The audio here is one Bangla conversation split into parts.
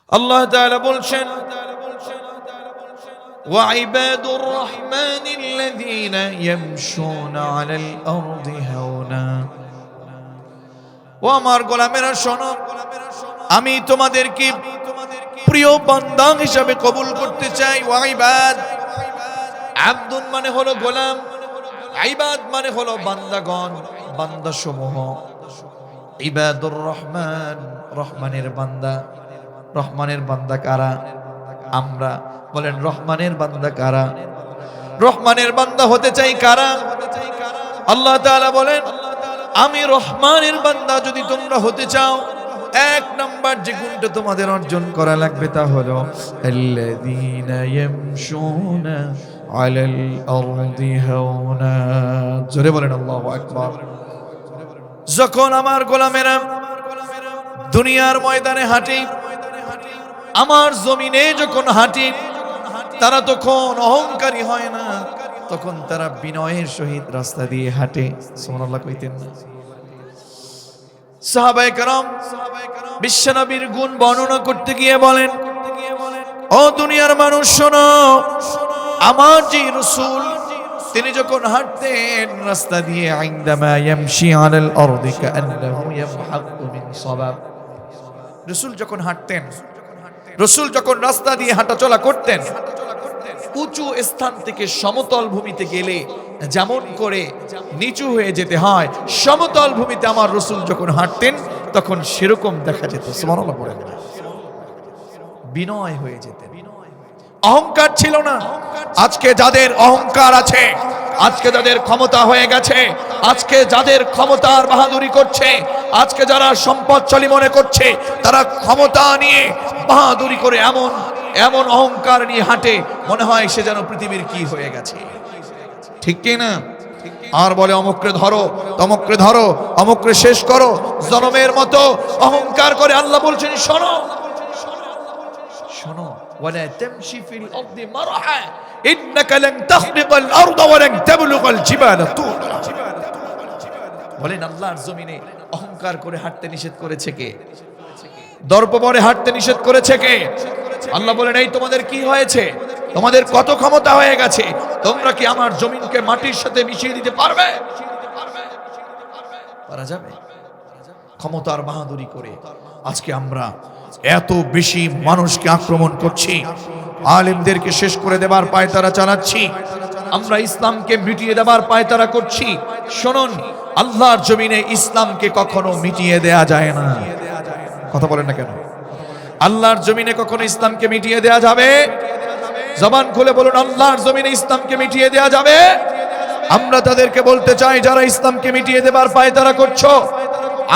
আল্লাহ তাআলা বলছেন وعباد الرحمن الذين يمشون على الأرض هونا ও আমার গোলামেরা শোনো, আমি তোমাদেরকে প্রিয় বান্দা হিসাবে কবুল করতে চাই। ওয়াইবাদ, আব্দুন মানে হলো গোলাম, ইবাদ মানে হলো বান্দাগণ, বান্দাসমূহ। ইবাদুর রহমান, রহমানের বান্দা। রহমানের বান্দা কারা? আমরা। বলেন রহমানের বান্দা কারা? রহমানের বান্দা হতে চাই কারা? আল্লাহ তাআলা বলেন আমি রহমানের বান্দা যদি তোমরা হতে চাও, এক নাম্বার যে গুণটা তোমাদের অর্জন করা লাগবে তা হলো আল্লাযীনা ইয়ামশুনা আলাল আরদি হাওনা। জোরে বলেন আল্লাহু আকবার। যখন আমার গোলামেরা দুনিয়ার ময়দানে হাঁটে, আমার জমিনে যখন হাঁটে, তারা তখন অহংকারী হয় না, তখন তারা বিনয়ের সহিত রাস্তা দিয়ে হাঁটে। সুবহানাল্লাহ কইতেন না? সাহাবায়ে কেরাম বিশ্বনবীর গুণ বর্ণনা করতে গিয়ে বলেন, ও দুনিয়ার মানুষ শোনো, আমার যে রাসূল তিনি যখন হাঁটতেন রাস্তা দিয়ে, ইনদামা ইয়ামশি আলাল আরদি কাআন্নাহু ইয়ামহাকু মিন সাবাব। রাসূল যখন হাঁটতেন, রাসূল যখন রাস্তা দিয়ে হাঁটাচলা করতেন, উঁচু স্থান থেকে সমতল ভূমিতে গেলে যেমন করে নিচু হয়ে যেতে হয়, সমতল ভূমিতে আমার রাসূল যখন হাঁটতেন তখন সেরকম দেখা যেত। সুবহানাল্লাহ বলেন। বিনয় হয়ে যেতেন, অহংকার ছিল না। আজকে যাদের অহংকার আছে, আজকে যাদের ক্ষমতা হয়ে গেছে, আজকে যাদের ক্ষমতার বাহাদুরি করছে, আজকে যারা সম্পদশালী মনে করছে, তারা ক্ষমতা নিয়ে বাহাদুরি করে এমন এমন অহংকার নিয়ে হাঁটে, মনে হয় সে যেন পৃথিবীর কি হয়ে গেছে। ঠিক কি না? আর বলে অমুকরে ধরো, তমুকরে ধরো, অমুকরে শেষ করো, জনমের মতো অহংকার করে। আল্লাহ বলছেন শোনো, শোনো, ওয়ালা তামশি ফিল আরদি মারহা ইন্নাকা লান তাখরিকাল আরদ ওয়া লান তাবলুগাল জিবালা তুলা। বলেন আল্লাহর জমিনে অহংকার করে হাঁটতে নিষেধ করেছে কে? দর্পবরে হাঁটতে নিষেধ করেছে কে? আল্লাহ বলেন এই তোমাদের কি হয়েছে? তোমাদের কত ক্ষমতা হয়ে গেছে? তোমরা কি আমার জমিনকে মাটির সাথে মিশিয়ে দিতে পারবে? পারা যাবে? ক্ষমতার বাহাদুরি করে আজকে আমরা এত বেশি মানুষকে আক্রমণ করছি, আলেমদেরকে শেষ করে দেবার পায়তারা চালাচ্ছি, আমরা ইসলামকে মিটিয়ে দেবার পায়তারা করছি। শুনুন, আল্লাহর জমিনে ইসলামকে কখনো মিটিয়ে দেয়া যায় না। কথা বলেন না কেন? আল্লাহর জমিনে কখনো ইসলামকে মিটিয়ে দেয়া যাবে? জবান খুলে বলুন, আল্লাহর জমিনে ইসলামকে মিটিয়ে দেয়া যাবে? আমরা তাদেরকে বলতে চাই যারা ইসলামকে মিটিয়ে দেবার পায়তারা করছো,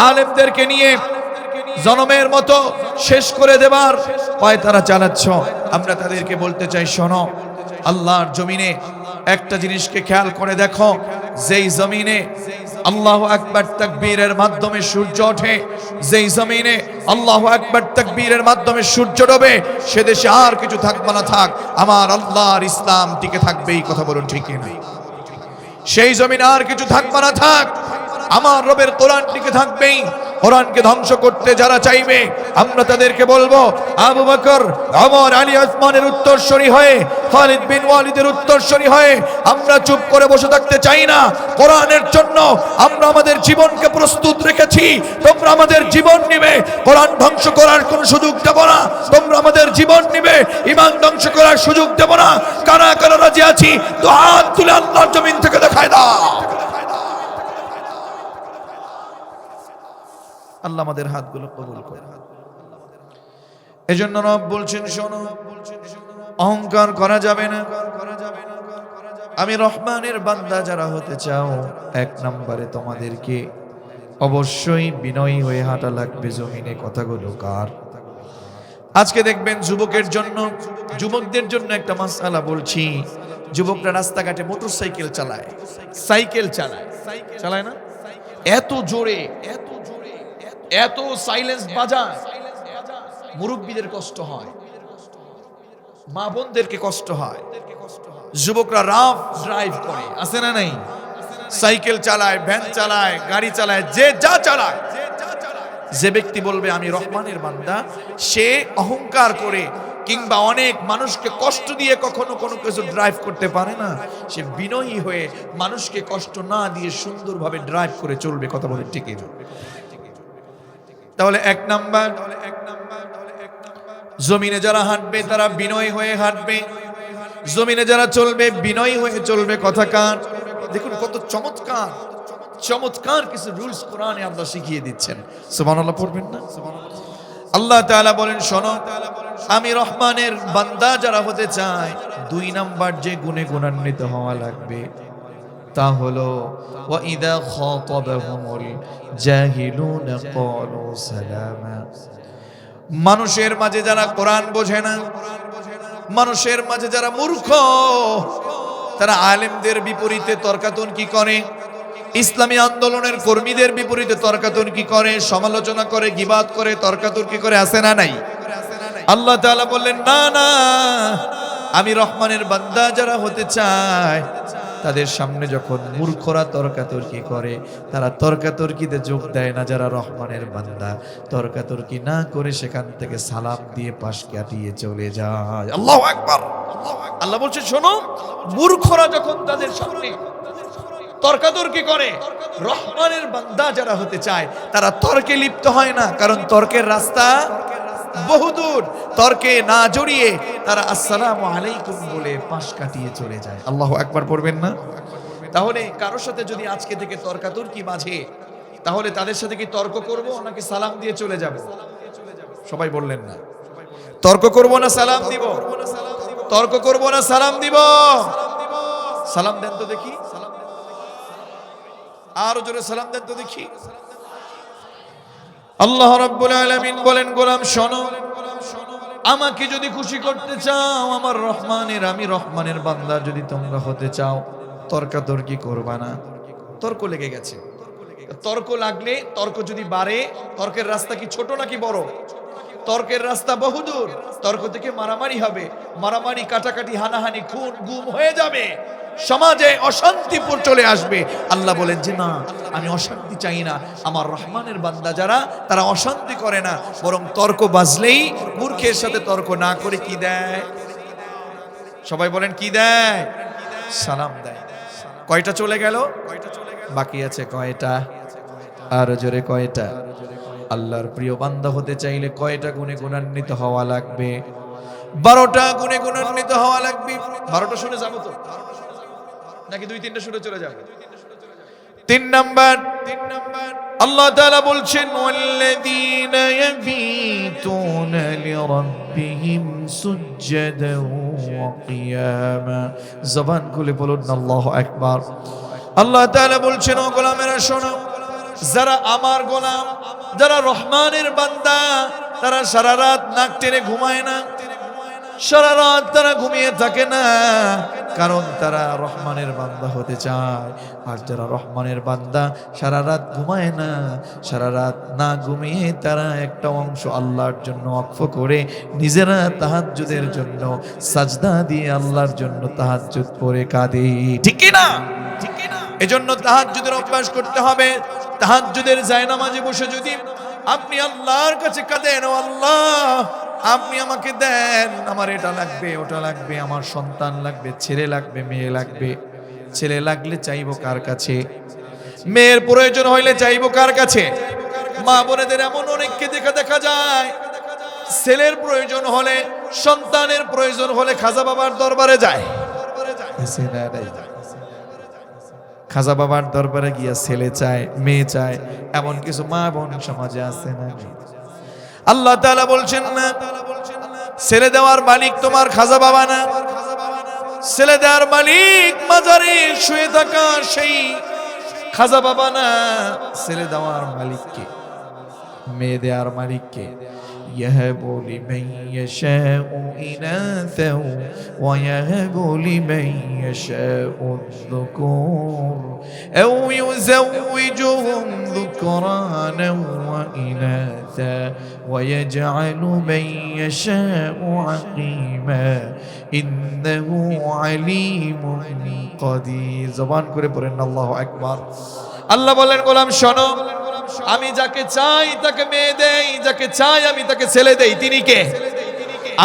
আলেমদেরকে নিয়ে জনমের মতো শেষ করে দেবার পায়তারা চালাচ্ছ, আমরা তাদেরকে বলতে চাই শোনো, আল্লাহর জমিনে একটা জিনিসকে খেয়াল করে দেখো, যেই জমিনে আল্লাহু আকবার তাকবীরের মাধ্যমে সূর্য ওঠে, যেই জমিনে আল্লাহু আকবার তাকবীরের মাধ্যমে সূর্য ডোবে, সে দেশে আর কিছু থাকবে না থাক, আমার আল্লাহর ইসলাম টিকে থাকবে। এই কথা বলুন ঠিক না? সেই জমিনে আর কিছু থাকবে না থাক, আমার রবের কোরআন টিকে থাকবেই। কোরআনকে ধ্বংস করতে যারা চাইবে, আমরা তাদেরকে বলবো আবু বকর, ওমর, আলী, ওসমানের উত্তরসূরি হয়ে, খালিদ বিন ওয়ালিদের উত্তরসূরি হয়ে আমরা চুপ করে বসে থাকতে চাই না। কোরআনের জন্য আমরা আমাদের জীবনকে প্রস্তুত রেখেছি। তোমরা আমাদের জীবন নিবে, কোরআন ধ্বংস করার কোনো সুযোগ দেব না। তোমরা আমাদের জীবন নিবে, ঈমান ধ্বংস করার সুযোগ দেব না। কারা কারা রাজি আছি তো হাত তুলে আল্লাহর জমিন থেকে দেখায় দাও। আল্লাহ আমাদের হাতগুলো কবুল করে। এজন্য রব বলছেন শোনো, অহংকার করা যাবে না। আমি রহমানের বান্দা যারা হতে চাও, এক নম্বরে তোমাদেরকে অবশ্যই বিনয়ী হয়ে হাঁটা লাগবে জমিনে। কথাগুলো কার? আজকে দেখবেন যুবকের জন্য, যুবকদের জন্য একটা মাসআলা বলছি। যুবকরা রাস্তাঘাটে মোটরসাইকেল চালায়, সাইকেল চালায়, চালায় না? এত জোরে, এত সাইলেন্স বাজায়, মুরব্বীদের কষ্ট হয়, মা বোনদেরকে কষ্ট হয়। যুবকরা রাফ ড্রাইভ করে, আছে না নাই? সাইকেল চালায়, ভ্যান চালায়, গাড়ি চালায়, যে যা চালায়, যে ব্যক্তি বলবে আমি রহমানের বান্দা, সে অহংকার করে কিংবা অনেক মানুষকে কষ্ট দিয়ে কখনো কোনো কিছু ড্রাইভ করতে পারে না। সে বিনয়ী হয়ে মানুষকে কষ্ট না দিয়ে সুন্দরভাবে ড্রাইভ করে চলবে। কথা বলে ঠিক না? তাহলে এক নাম্বার, জমিনে যারা হাঁটবে তারা বিনয়ী হয়ে হাঁটবে, জমিনে যারা চলবে বিনয়ী হয়ে চলবে। কথা কার? দেখুন কত চমৎকার চমৎকার কিছু রুলস কোরআনে আল্লাহ শিখিয়ে দিচ্ছেন। সুবহানাল্লাহ পড়বেন না? আল্লাহ তাআলা বলেন, শোনো, আমি রহমানের বান্দা যারা হতে চায়, 2 নাম্বার যে গুণে গুণান্বিত হওয়া লাগবে তা হলো ওয়া ইযা খাতাবাহুমুল জাহিলুনা ক্বালু সালামা। মানুষের মাঝে যারা কোরআন বোঝে না, মানুষের মাঝে যারা মূর্খ, তারা আলেমদের বিপরীতে তর্কাতর্কি করে, ইসলামী আন্দোলনের কর্মীদের বিপরীতে তর্কাতর্কি করে, সমালোচনা করে, গীবাত করে, তর্কাতর্কি করে। আছে না নাই? আল্লাহ তাআলা বললেন, না না, আমি রহমানের বান্দা যারা হতে চায় তাদের সামনে যখন মূর্খরা তর্কাতর্কি করে, তারা তর্কাতর্কিতে যোগ দেয় না। যারা রহমানের বান্দা তর্কাতর্কি না করে সেখান থেকে সালাম দিয়ে পাশ কাটিয়ে চলে যায়। আল্লাহু আকবার। আল্লাহ বলছে, শোনো, মূর্খরা যখন তাদের সামনে তর্কাতর্কি করে, রহমানের বান্দা যারা হতে চায় তারা তর্কে লিপ্ত হয় না, কারণ তর্কের রাস্তা বহুদূর। তর্কে না জড়িয়ে তারা আসসালামু আলাইকুম বলে পাশ কাটিয়ে চলে যায়। আল্লাহু আকবার পড়বেন না? তাহলে কারোর সাথে যদি আজকে থেকে তর্কাতর্কি বাজে, তাহলে তাদের সাথে কি তর্ক করব নাকি সালাম দিয়ে চলে যাব? সবাই বললেন না? তর্ক করব না সালাম দিব? তর্ক করব না সালাম দিব? সালাম দেন তো দেখি, আরো জোরে সালাম দেন তো দেখি। আল্লাহ রাব্বুল আলামিন বলেন, গোলাম শোনো, আমাকে যদি খুশি করতে চাও, আমার রহমানের, আমি রহমানের বান্দা যদি তোমরা হতে চাও, তর্কাতর্কি করবা না। তর্ক লেগে গেছে, তর্ক লাগলে, তর্ক যদি বাড়ে, তর্কের রাস্তা কি ছোট নাকি বড়? তর্কের রাস্তা বহুদূর। তর্ক থেকে মারামারি হবে, মারামারি, কাটাকাটি, হানাহানি, খুন গুম হয়ে যাবে, সমাজে অশান্তিপুর চলে আসবে। আল্লাহ বলেন যে না, আমি অশান্তি চাই না। আমার রহমানের বান্দা যারা, তারা অশান্তি করে না, বরং তর্ক বাজলেই মূর্খের সাথে তর্ক না করে কি দেয়? সবাই বলেন কি দেয়? সালাম দেয়। কয়টা চলে গেল? বাকি আছে কয়টা? আরো জোরে কয়টা? আল্লাহর প্রিয় বান্দা হতে চাইলে কয়টা গুণে গুণান্বিত হওয়া লাগবে? 12টা গুণে গুণান্বিত হওয়া লাগবে। 12টা শুনে যাবো তো নাকি 2-3টা শুনে চলে যাবে? 3 নাম্বার, আল্লাহ তাআলা বলছেন, ওয়াল্লাযীনা ইয়াবীতুনা লিরাব্বিহিম সুজদান ওয়া কিয়ামা। জবান খুলে বলুন আল্লাহু আকবার। আল্লাহ তাআলা বলছেন, ও গোলামেরা শোনো, যারা আমার গোলাম, যারা রহমানের বান্দা, তারা সারা রাত নাক টেনে ঘুমায় না, সারা রাত তারা ঘুমিয়ে থাকে না, কারণ তারা রহমানের বান্দা হতে চায়। আর যারা রহমানের বান্দা সারা রাত ঘুমায় না, সারা রাত না ঘুমিয়ে তারা একটা অংশ আল্লাহর জন্য ওয়াকফ করে নিজেরা তাহাজ্জুদের জন্য সাজদা দিয়ে আল্লাহর জন্য তাহাজ্জুদ পড়ে কাঁদে। ঠিক কি না? এজন্য তাহাজ্জুদের অভ্যাস করতে হবে। তাহাজ্জুদের জায়নামাজে বসে যদি আপনি আল্লাহর কাছে কাঁদেন, ও আল্লাহ, আপনি আমাকে দেন, আমার এটা লাগবে, ওটা লাগবে, আমার সন্তান লাগবে, ছেলে লাগবে, মেয়ে লাগবে। ছেলে লাগলে চাইবো কার কাছে? মেয়ের প্রয়োজন হইলে চাইবো কার কাছে? মা বোনেদের এমন অনেককে দেখা যায়, ছেলের প্রয়োজন হলে, সন্তানের প্রয়োজন হলে খাজা বাবার দরবারে যায়। খাজা বাবার দরবারে গিয়া ছেলে চায়, মেয়ে চায়, এমন কিছু মা বোন সমাজে আছে না? আল্লাহ তাআলা বলছেন না, ছেলে দেওয়ার মালিক তোমার খাজা বাবা না, ছেলে দেওয়ার মালিক মাজারে শুয়ে থাকা সেই খাজা বাবা না, ছেলে দেওয়ার মালিক কে? মেয়ে দেওয়ার মালিক কে? يهب لمن يشاء إناثا ويهب لمن يشاء الذكور أو يزوجهم ذكرانا وإناثا ويجعل من يشاء عقيما إنه عليم قدير। জবান করে পড়েন আল্লাহু আকবার। আল্লাহ বলেন, গোলাম শোনো, আমি যাকে চাই তাকে মেয়ে দেই, যাকে চাই আমি তাকে ছেলে দেই, তিনি কে?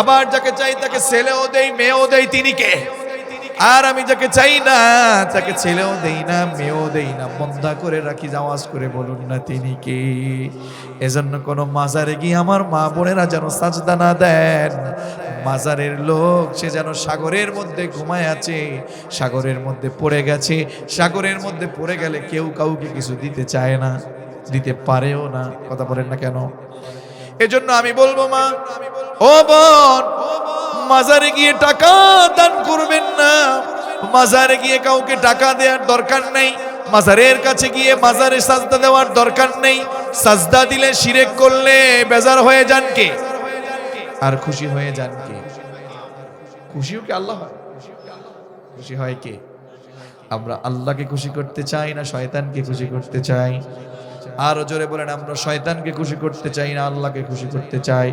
আবার যাকে চাই তাকে ছেলেও দেই মেয়েও দেই, তিনি কে? আর আমি যাকে চাই না তাকে ছেলেও দেই না মেয়েও দেই না, বন্ধা করে রাখি। আওয়াজ করে বলুন না তিনি কে? এজন্য কোন মাজারে গিয়ে আমার মা বোনেরা যেন সাজদা না দেন। মাজারের লোক সে যেন সাগরের মধ্যে ঘুমায় আছে, সাগরের মধ্যে পড়ে গেছে। সাগরের মধ্যে পড়ে গেলে কেউ কাউকে কিছু দিতে চায় না, দিতে পারেও না। কথা বলেন না কেন? এজন্য আমি বলবো মা ও বোন, মাজারে গিয়ে টাকা দান করবেন না। মাজারে গিয়ে কাউকে টাকা দেওয়ার দরকার নেই। মাজারের কাছে গিয়ে মাজারে সাজদা দেওয়ার দরকার নেই। সাজদা দিলে শিরক করলে বেজার হয়ে যান কে? আর খুশি হয়ে যান কে? খুশিও কি আল্লাহ হয়? খুশি হয় কে? আমরা আল্লাহকে খুশি করতে চাই না শয়তানকে খুশি করতে চাই? আরো জোরে বলেন, আমরা শয়তানকে খুশি করতে চাই না আল্লাহকে খুশি করতে চাই?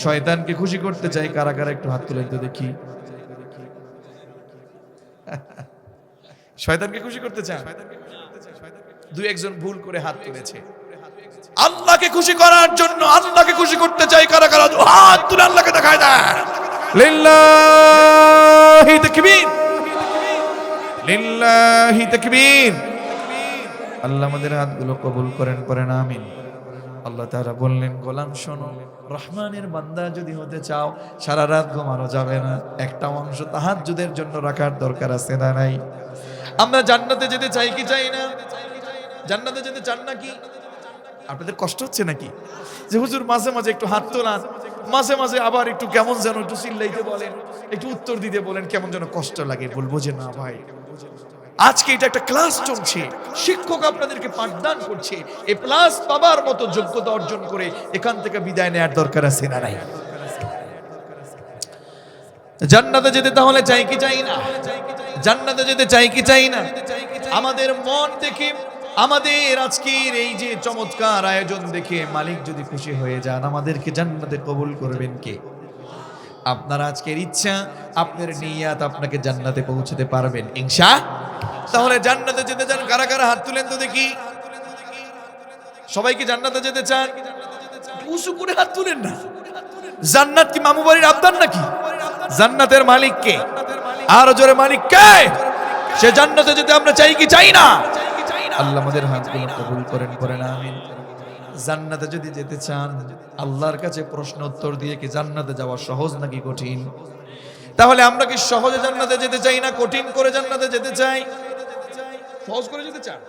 শয়তানকে খুশি করতে চাই কারা কারা? একটু হাত তুলে তো দেখি। শয়তানকে খুশি করতে চান? দুই একজন ভুল করে হাত তুলেছে। আল্লাহকে খুশি করার জন্য, আল্লাহকে খুশি করতে চাই কারা কারা? হাত তুলে আল্লাহকে দেখায় দেন। লিল্লাহি তাকবীর, লিল্লাহি তাকবীর। আল্লাহ আমাদের হাতগুলো কবুল করেন, পড়েন আমিন। আল্লাহ তাআলা বললেন, গোলাম শোনো, রহমানের বান্দা যদি হতে চাও সারা রাত ঘুমানো যাবে না, একটা অংশ তাহাজ্জুদের জন্য রাখার দরকার আছে না নাই? আমরা জান্নাতে যেতে চাই কি চাই না? জান্নাতে যেতে চান নাকি? আপনাদের কষ্ট হচ্ছে নাকি যে হুজুর মাঝে মাঝে একটু হাত তোলান, মাঝে মাঝে আবার একটু কেমন যেন একটু চিল্লাইতে বলেন, একটু উত্তর দিতে বলেন, কেমন যেন কষ্ট লাগে? বলবো যে না ভাই, আজকে এটা একটা ক্লাস চলছে, শিক্ষক আপনাদেরকে পাঠদান করছে, এ প্লাস পাবার মতো যোগ্যতা অর্জন করে এখান থেকে বিদায় নেওয়ার দরকার আছে না নাই? জান্নাতে যেতে তাহলে চাই কি চাই না? জান্নাতে যেতে চাই কি চাই না? আমাদের মন দেখে, আমাদের আজকের এই যে চমৎকার আয়োজন দেখে মালিক যদি খুশি হয়ে যান, আমাদেরকে জান্নাতে কবুল করবেন কে? আপনার আজকের ইচ্ছা, আপনার নিয়াত আপনাকে জান্নাতে পৌঁছতে পারবেন ইনশাআল্লাহ। তাহলে জান্নাতে যেতে চান কারা কারা? হাত তুলেন তো দেখি। সবাই কি জান্নাতে যেতে চান? উঁচু করে হাত তুলেন না। জান্নাত কি মামু বাড়ির আবদার নাকি? জান্নাতের মালিক কে? আরো জোরে, মালিক কে? সে জান্নাতে যেতে আমরা চাই কি চাই না? আল্লাহ আমাদের হাতগুলো কবুল করেন, পড়েন আমিন। জান্নাতে যদি যেতে চান, আল্লাহর কাছে প্রশ্ন উত্তর দিয়ে কি জান্নাতে যাওয়া সহজ নাকি কঠিন? তাহলে আমরা কি সহজে জান্নাতে যেতে চাই না কঠিন করে জান্নাতে যেতে চাই? সহজ করে যেতে চান?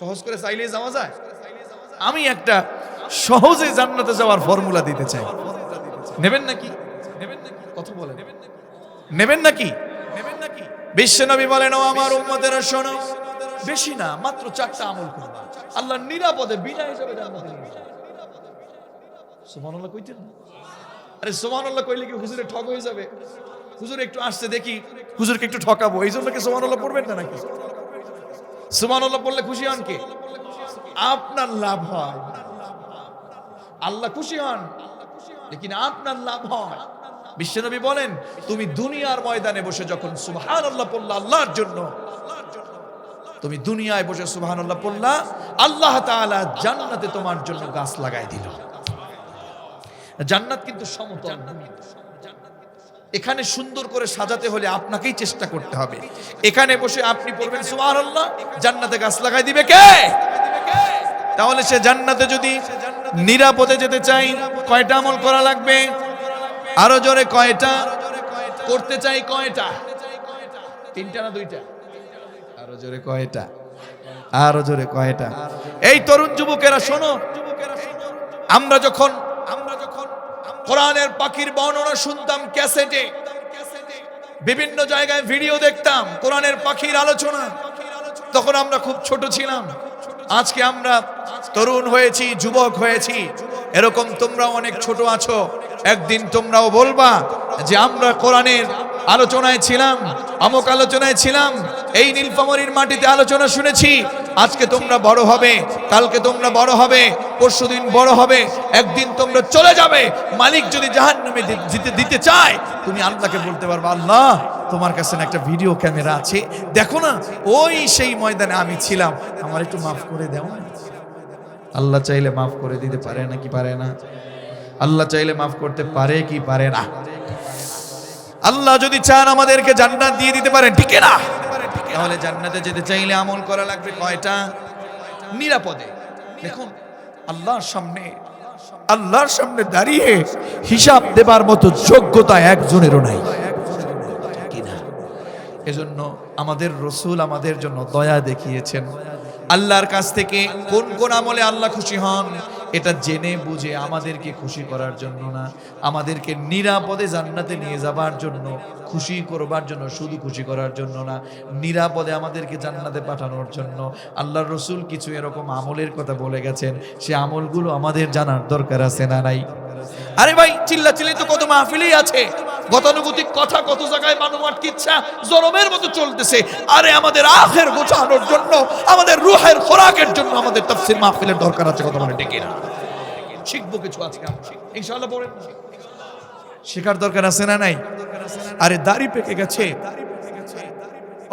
সহজ করে চাইলেই যাওয়া যায়? আমি একটা সহজে জান্নাতে যাওয়ার ফর্মুলা দিতে চাই। নেবেন নাকি? কথা বলেন, নেবেন নাকি? বিশ্বনবী বলেন, ও আমার উম্মতেরা শোনো, বেশি না, মাত্র 4টা আমল করবা, আল্লাহ নিরাপদে বিনা হিসাবে জান্নাতে নিয়ে যাবে। সুবহানাল্লাহ কইতেন না? আরে সুবহানাল্লাহ কইলে কি হুজুরে ঠক হয়ে যাবে? হুজুর একটু আসছে দেখি, হুজুরকে একটু ঠকাবো, এই জন্য কি সুবহানাল্লাহ পড়বেন না নাকি? সুবহানাল্লাহ পড়লে খুশি হন কে? আপনার লাভ হয়। আল্লাহ খুশি হন, লেকিন আপনার লাভ হয়। বিশ্বনবী বলেন, তুমি দুনিয়ার ময়দানে বসে যখন সুবহানাল্লাহ পড়লা আল্লাহর জন্য, তুমি দুনিয়ায় বসে সুবহানাল্লাহ পড়লা, আল্লাহ তাআলা জান্নাতে তোমার জন্য গাছ লাগাই দিল। জান্নাত কিন্তু সমতল ভূমি। এখানে সুন্দর করে সাজাতে হলে আপনাকেই চেষ্টা করতে হবে। এখানে বসে আপনি পড়বেন সুবহানাল্লাহ, জান্নাতে গাছ লাগাই দিবে কে? তাহলে সে জান্নাতে যদি নিরাপদে যেতে চাই, কয়টা আমল করা লাগবে? আরো জোরে, কয়টা করতে চাই? কয়টা? 3টা না 2টা? আরো জোরে, কয়টা? আরো জোরে, কয়টা? এই তরুণ যুবকেরা শোনো, আমরা যখন কোরআনের পাখির বর্ণনা শুনতাম ক্যাসেটে, বিভিন্ন জায়গায় ভিডিও দেখতাম কোরআনের পাখির আলোচনা, তখন আমরা খুব ছোট ছিলাম। আজকে আমরা তরুণ হয়েছি, যুবক হয়েছি, এরকম তোমরা অনেক ছোট আছো। একদিন তোমরাও বলবা যে আমরা কোরআনের আলোচনায় ছিলাম, আমক আলোচনায় ছিলাম, এই নীলফামারীর মাটিতে আলোচনা শুনেছি। আজকে তোমরা বড় হবে, কালকে তোমরা বড় হবে, পরশুদিন বড় হবে, একদিন তোমরা চলে যাবে। মালিক যদি জাহান্নামে দিতে চায়, তুমি আল্লাহকে বলতে পারবে, আল্লাহ তোমার কাছে একটা ভিডিও ক্যামেরা আছে, দেখো না ওই সেই ময়দানে আমি ছিলাম, আমার একটু মাফ করে দাও না। আল্লাহ চাইলে মাফ করে দিতে পারে না কি পারে না? আল্লাহ চাইলে মাফ করতে পারে কি পারে না? আল্লাহ যদি চান আমাদেরকে জান্নাত দিয়ে দিতে পারেন, ঠিক না? তাহলে জান্নাতে যেতে চাইলে আমল করা লাগবে কয়টা? নিরাপদে। দেখুন আল্লাহর সামনে দাঁড়িয়ে হিসাব দেবার মতো যোগ্যতা একজনেরও নাই, কিনা? এজন্য আমাদের রাসূল আমাদের জন্য দয়া দেখিয়েছেন। আল্লাহর কাছ থেকে কোন কোন আমলে আল্লাহ খুশি হন এটা জেনে বুঝে আমাদেরকে খুশি করার জন্য না, আমাদেরকে নিরাপদে জান্নাতে নিয়ে যাবার জন্য, খুশি করবার জন্য, শুধু খুশি করার জন্য না, নিরাপদে আমাদেরকে জান্নাতে পাঠানোর জন্য আল্লাহর রাসূল কিছু এরকম আমলের কথা বলে গেছেন। সে আমলগুলো আমাদের জানার দরকার আছে না নাই? আরে ভাই, চিল্লাচিল্লি তো কত মাহফিলেই আছে, গতানুগতিক কথা কত জায়গায় মানবাত কিচ্ছা জরমের মতো চলতেছে। আরে আমাদের আখের গোছানোর জন্য, আমাদের রূহের খোরাকের জন্য আমাদের তাফসীর মাহফিলের দরকার আছে। কথা বলে ঠিক না? শিখবো কিছু আজকে ইনশাআল্লাহ, পড়েন, শেখার দরকার আছে না নাই? আরে দাড়ি পেকে গেছে,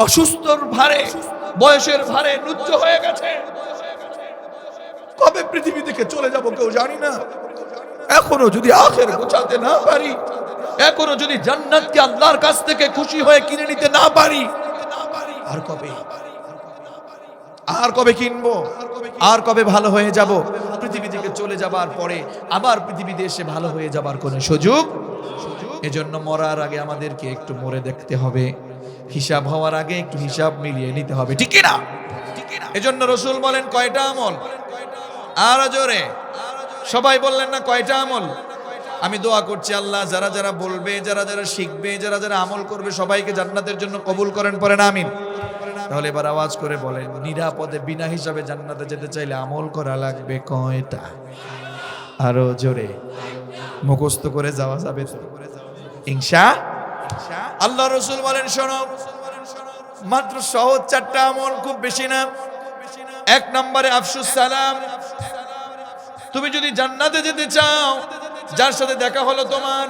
অসুস্থর ভারে, বয়সের ভারে নুচ্চ হয়ে গেছে, কবে পৃথিবী থেকে চলে যাব কেউ জানি না। এখনো যদি আখের গোছাতে না পারি, এখনো যদি জান্নাতকে আল্লাহর কাছ থেকে খুশি হয়ে কিনে নিতে না পারি, আর কবে কিনবো? আর কবে ভালো হয়ে যাব? পৃথিবী থেকে চলে যাবার পরে আবার পৃথিবীতে এসে ভালো হয়ে যাবার কোনো সুযোগ? এজন্য মরার আগে আমাদেরকে একটু মরে দেখতে হবে, হিসাব হওয়ার আগে একটু হিসাব মিলিয়ে নিতে হবে, ঠিক না? এজন্য রাসূল বলেন কয়টা আমল? আর জোরে সবাই বললেন না কয়টা আমল? আমি দোয়া করছি আল্লাহ যারা যারা বলবে, যারা যারা শিখবে, যারা যারা আমল করবে সবাইকে জান্নাতের জন্য কবুল করেন, পড়েন আমিন। তাহলে এবার আওয়াজ করে বলেন, নিরাপদে বিনা হিসাবে জান্নাতে যেতে চাইলে আমল করা লাগবে কয়টা? আরো জোরে, মুখস্থ করে যাওয়া যাবে তো ইনশাআল্লাহ? আল্লাহ রাসূল বলেন শোনো, মাত্র সহজ 4টা আমল, খুব বেশি না। 1 নম্বরে আফসুস সালাম। তুমি যদি জান্নাতে যেতে চাও, যার সাথে দেখা হলো তোমার,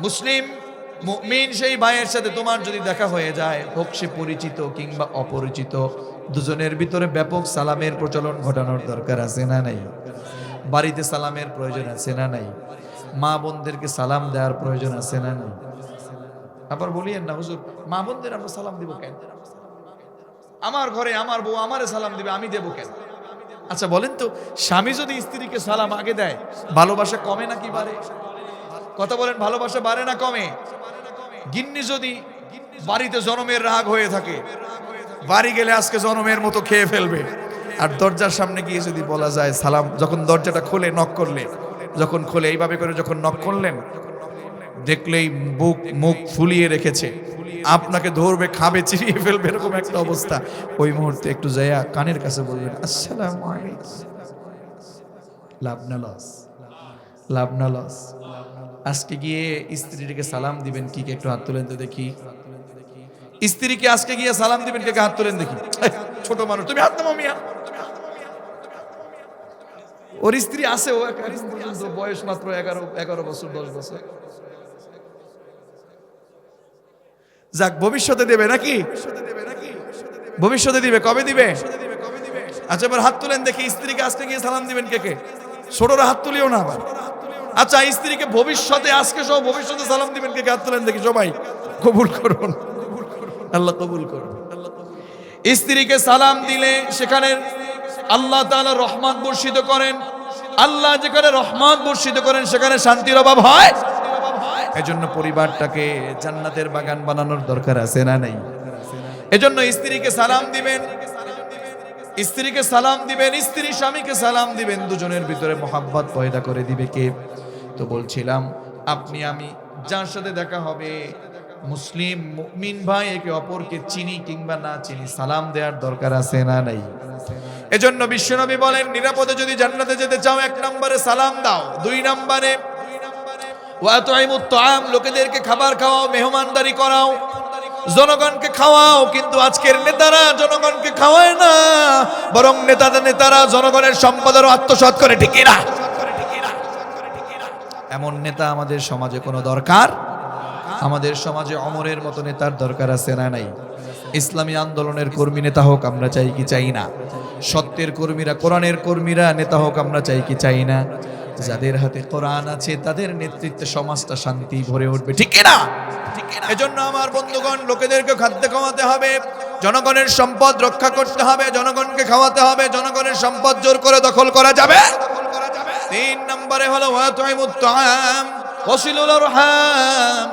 মুসলিম মুমিন সেই ভাইয়ের সাথে তোমার যদি দেখা হয়ে যায়, হোক সে পরিচিত কিংবা অপরিচিত, দুজনের ভিতরে ব্যাপক সালামের প্রচলন ঘটানোর দরকার আছে না নাই? বাড়িতে সালামের প্রয়োজন আছে না নাই? মা বোনদেরকে সালাম দেওয়ার প্রয়োজন আছে না নাই? আবার বলিয়েন না হুজুর, মা বোনদের আমরা সালাম দিব কেন? আমার ঘরে আমার বউ আমারে সালাম দিবে, আমি দেব কেন? আচ্ছা বলেন তো, স্বামী যদি স্ত্রীকে সালাম আগে দেয়, ভালোবাসা কমে নাকি বাড়ে? কথা বলেন, ভালোবাসা বাড়ে না কমে? গিন্নি যদি বাড়িতে জনমের রাগ হয়ে থাকে, বাড়ি গেলে আজকে জনমের মতো খেয়ে ফেলবে, আর দরজার সামনে গিয়ে যদি বলা যায় সালাম, যখন দরজাটা খুলে নক করলে, যখন খুলে এইভাবে করে যখন নক করলেন, দেখলেই মুখ ফুলিয়ে রেখেছে, আপনাকে ধরবে, খাবে, চিরিয়ে ফেলবে, এরকম একটা অবস্থা, ওই মুহূর্তে একটু যাইয়া কানের কাছে বলবেন আসসালামু আলাইকুম। লাভ না লস? লাভ না লস? আজকে গিয়ে স্ত্রীকে সালাম দিবেন কি? একটু হাত তুলেন তো দেখি। স্ত্রীকে আজকে গিয়ে সালাম দিবেন কে? হাত তুলেন দেখি। ছোট মানুষ, তুমি হাত নামাও মিয়া। ওর স্ত্রী আছে, ও বয়স মাত্র 11 বছর 10 বছর। যাক, ভবিষ্যতে দেবে নাকি? ভবিষ্যতে দিবে। কবে দিবে? আচ্ছা এবার হাত তুলেন দেখি, স্ত্রীকে আজকে গিয়ে সালাম দিবেন কে কে? ছোটরা হাত তুলিও না আবার। আচ্ছা, স্ত্রীকে ভবিষ্যতে, আজকে সহ ভবিষ্যতে সালাম দিবেন কে কে? হাত তুলেন দেখি সবাই। কবুল করুন, আল্লাহ কবুল করুন। স্ত্রীকে সালাম দিলে সেখানে আল্লাহ তাআলা রহমত বর্ষিত করেন। আল্লাহ যেখানে রহমত বর্ষিত করেন সেখানে শান্তির অভাব হয়। এজন্য পরিবারটাকে জান্নাতের বাগান বানানোর দরকার আছে না নাই? এজন্য স্ত্রীকে সালাম দিবেন, স্ত্রীকে সালাম দিবেন, স্ত্রী স্বামীকে সালাম দিবেন, দুজনের ভিতরে মোহাব্বত পয়দা করে দিবে কে? তো বলছিলাম, আপনি আমি যার সাথে দেখা হবে, মুসলিম মুমিন ভাই, একে অপরকে চিনি কিংবা না চিনি, সালাম দেওয়ার দরকার আছে না নাই? এজন্য বিশ্বনবী বলেন, নিরাপদে যদি জান্নাতে যেতে চাও 1 নম্বরে সালাম দাও, 2 নম্বরে ওয়াতুইমুত তাআম, লোকেদেরকে খাবার খাওয়াও, মেহমানদারি করাও, জনগণকে খাওয়াও। কিন্তু আজকের নেতারা জনগণকে খাওয়ায় না, বরং নেতারা জনগণের সম্পদের আত্মসাৎ করে, ঠিক না? এমন নেতা আমাদের সমাজে কোনো দরকার? আমাদের সমাজে অমরের মতো নেতার দরকার আছে না নাই? ইসলামী আন্দোলনের কর্মী নেতা হোক আমরা চাই কি চাই না? সত্যের কর্মীরা, কোরআনের কর্মীরা নেতা হোক আমরা চাই কি চাই না? যাদের হাতে কোরআন আছে তাদের নেতৃত্বে সমাজটা শান্তি ভরে উঠবে, ঠিক না? এজন্য আমার বন্ধুগণ, লোকেদেরকে খাদ্য খাওয়াতে হবে, জনগণের সম্পদ রক্ষা করতে হবে, জনগণকে খাওয়াতে হবে। জনগণের সম্পদ জোর করে দখল করা যাবে। 3 নম্বরে হলো ওয়াতুইমুত তাআম ওয়াসিলুল আরহাম।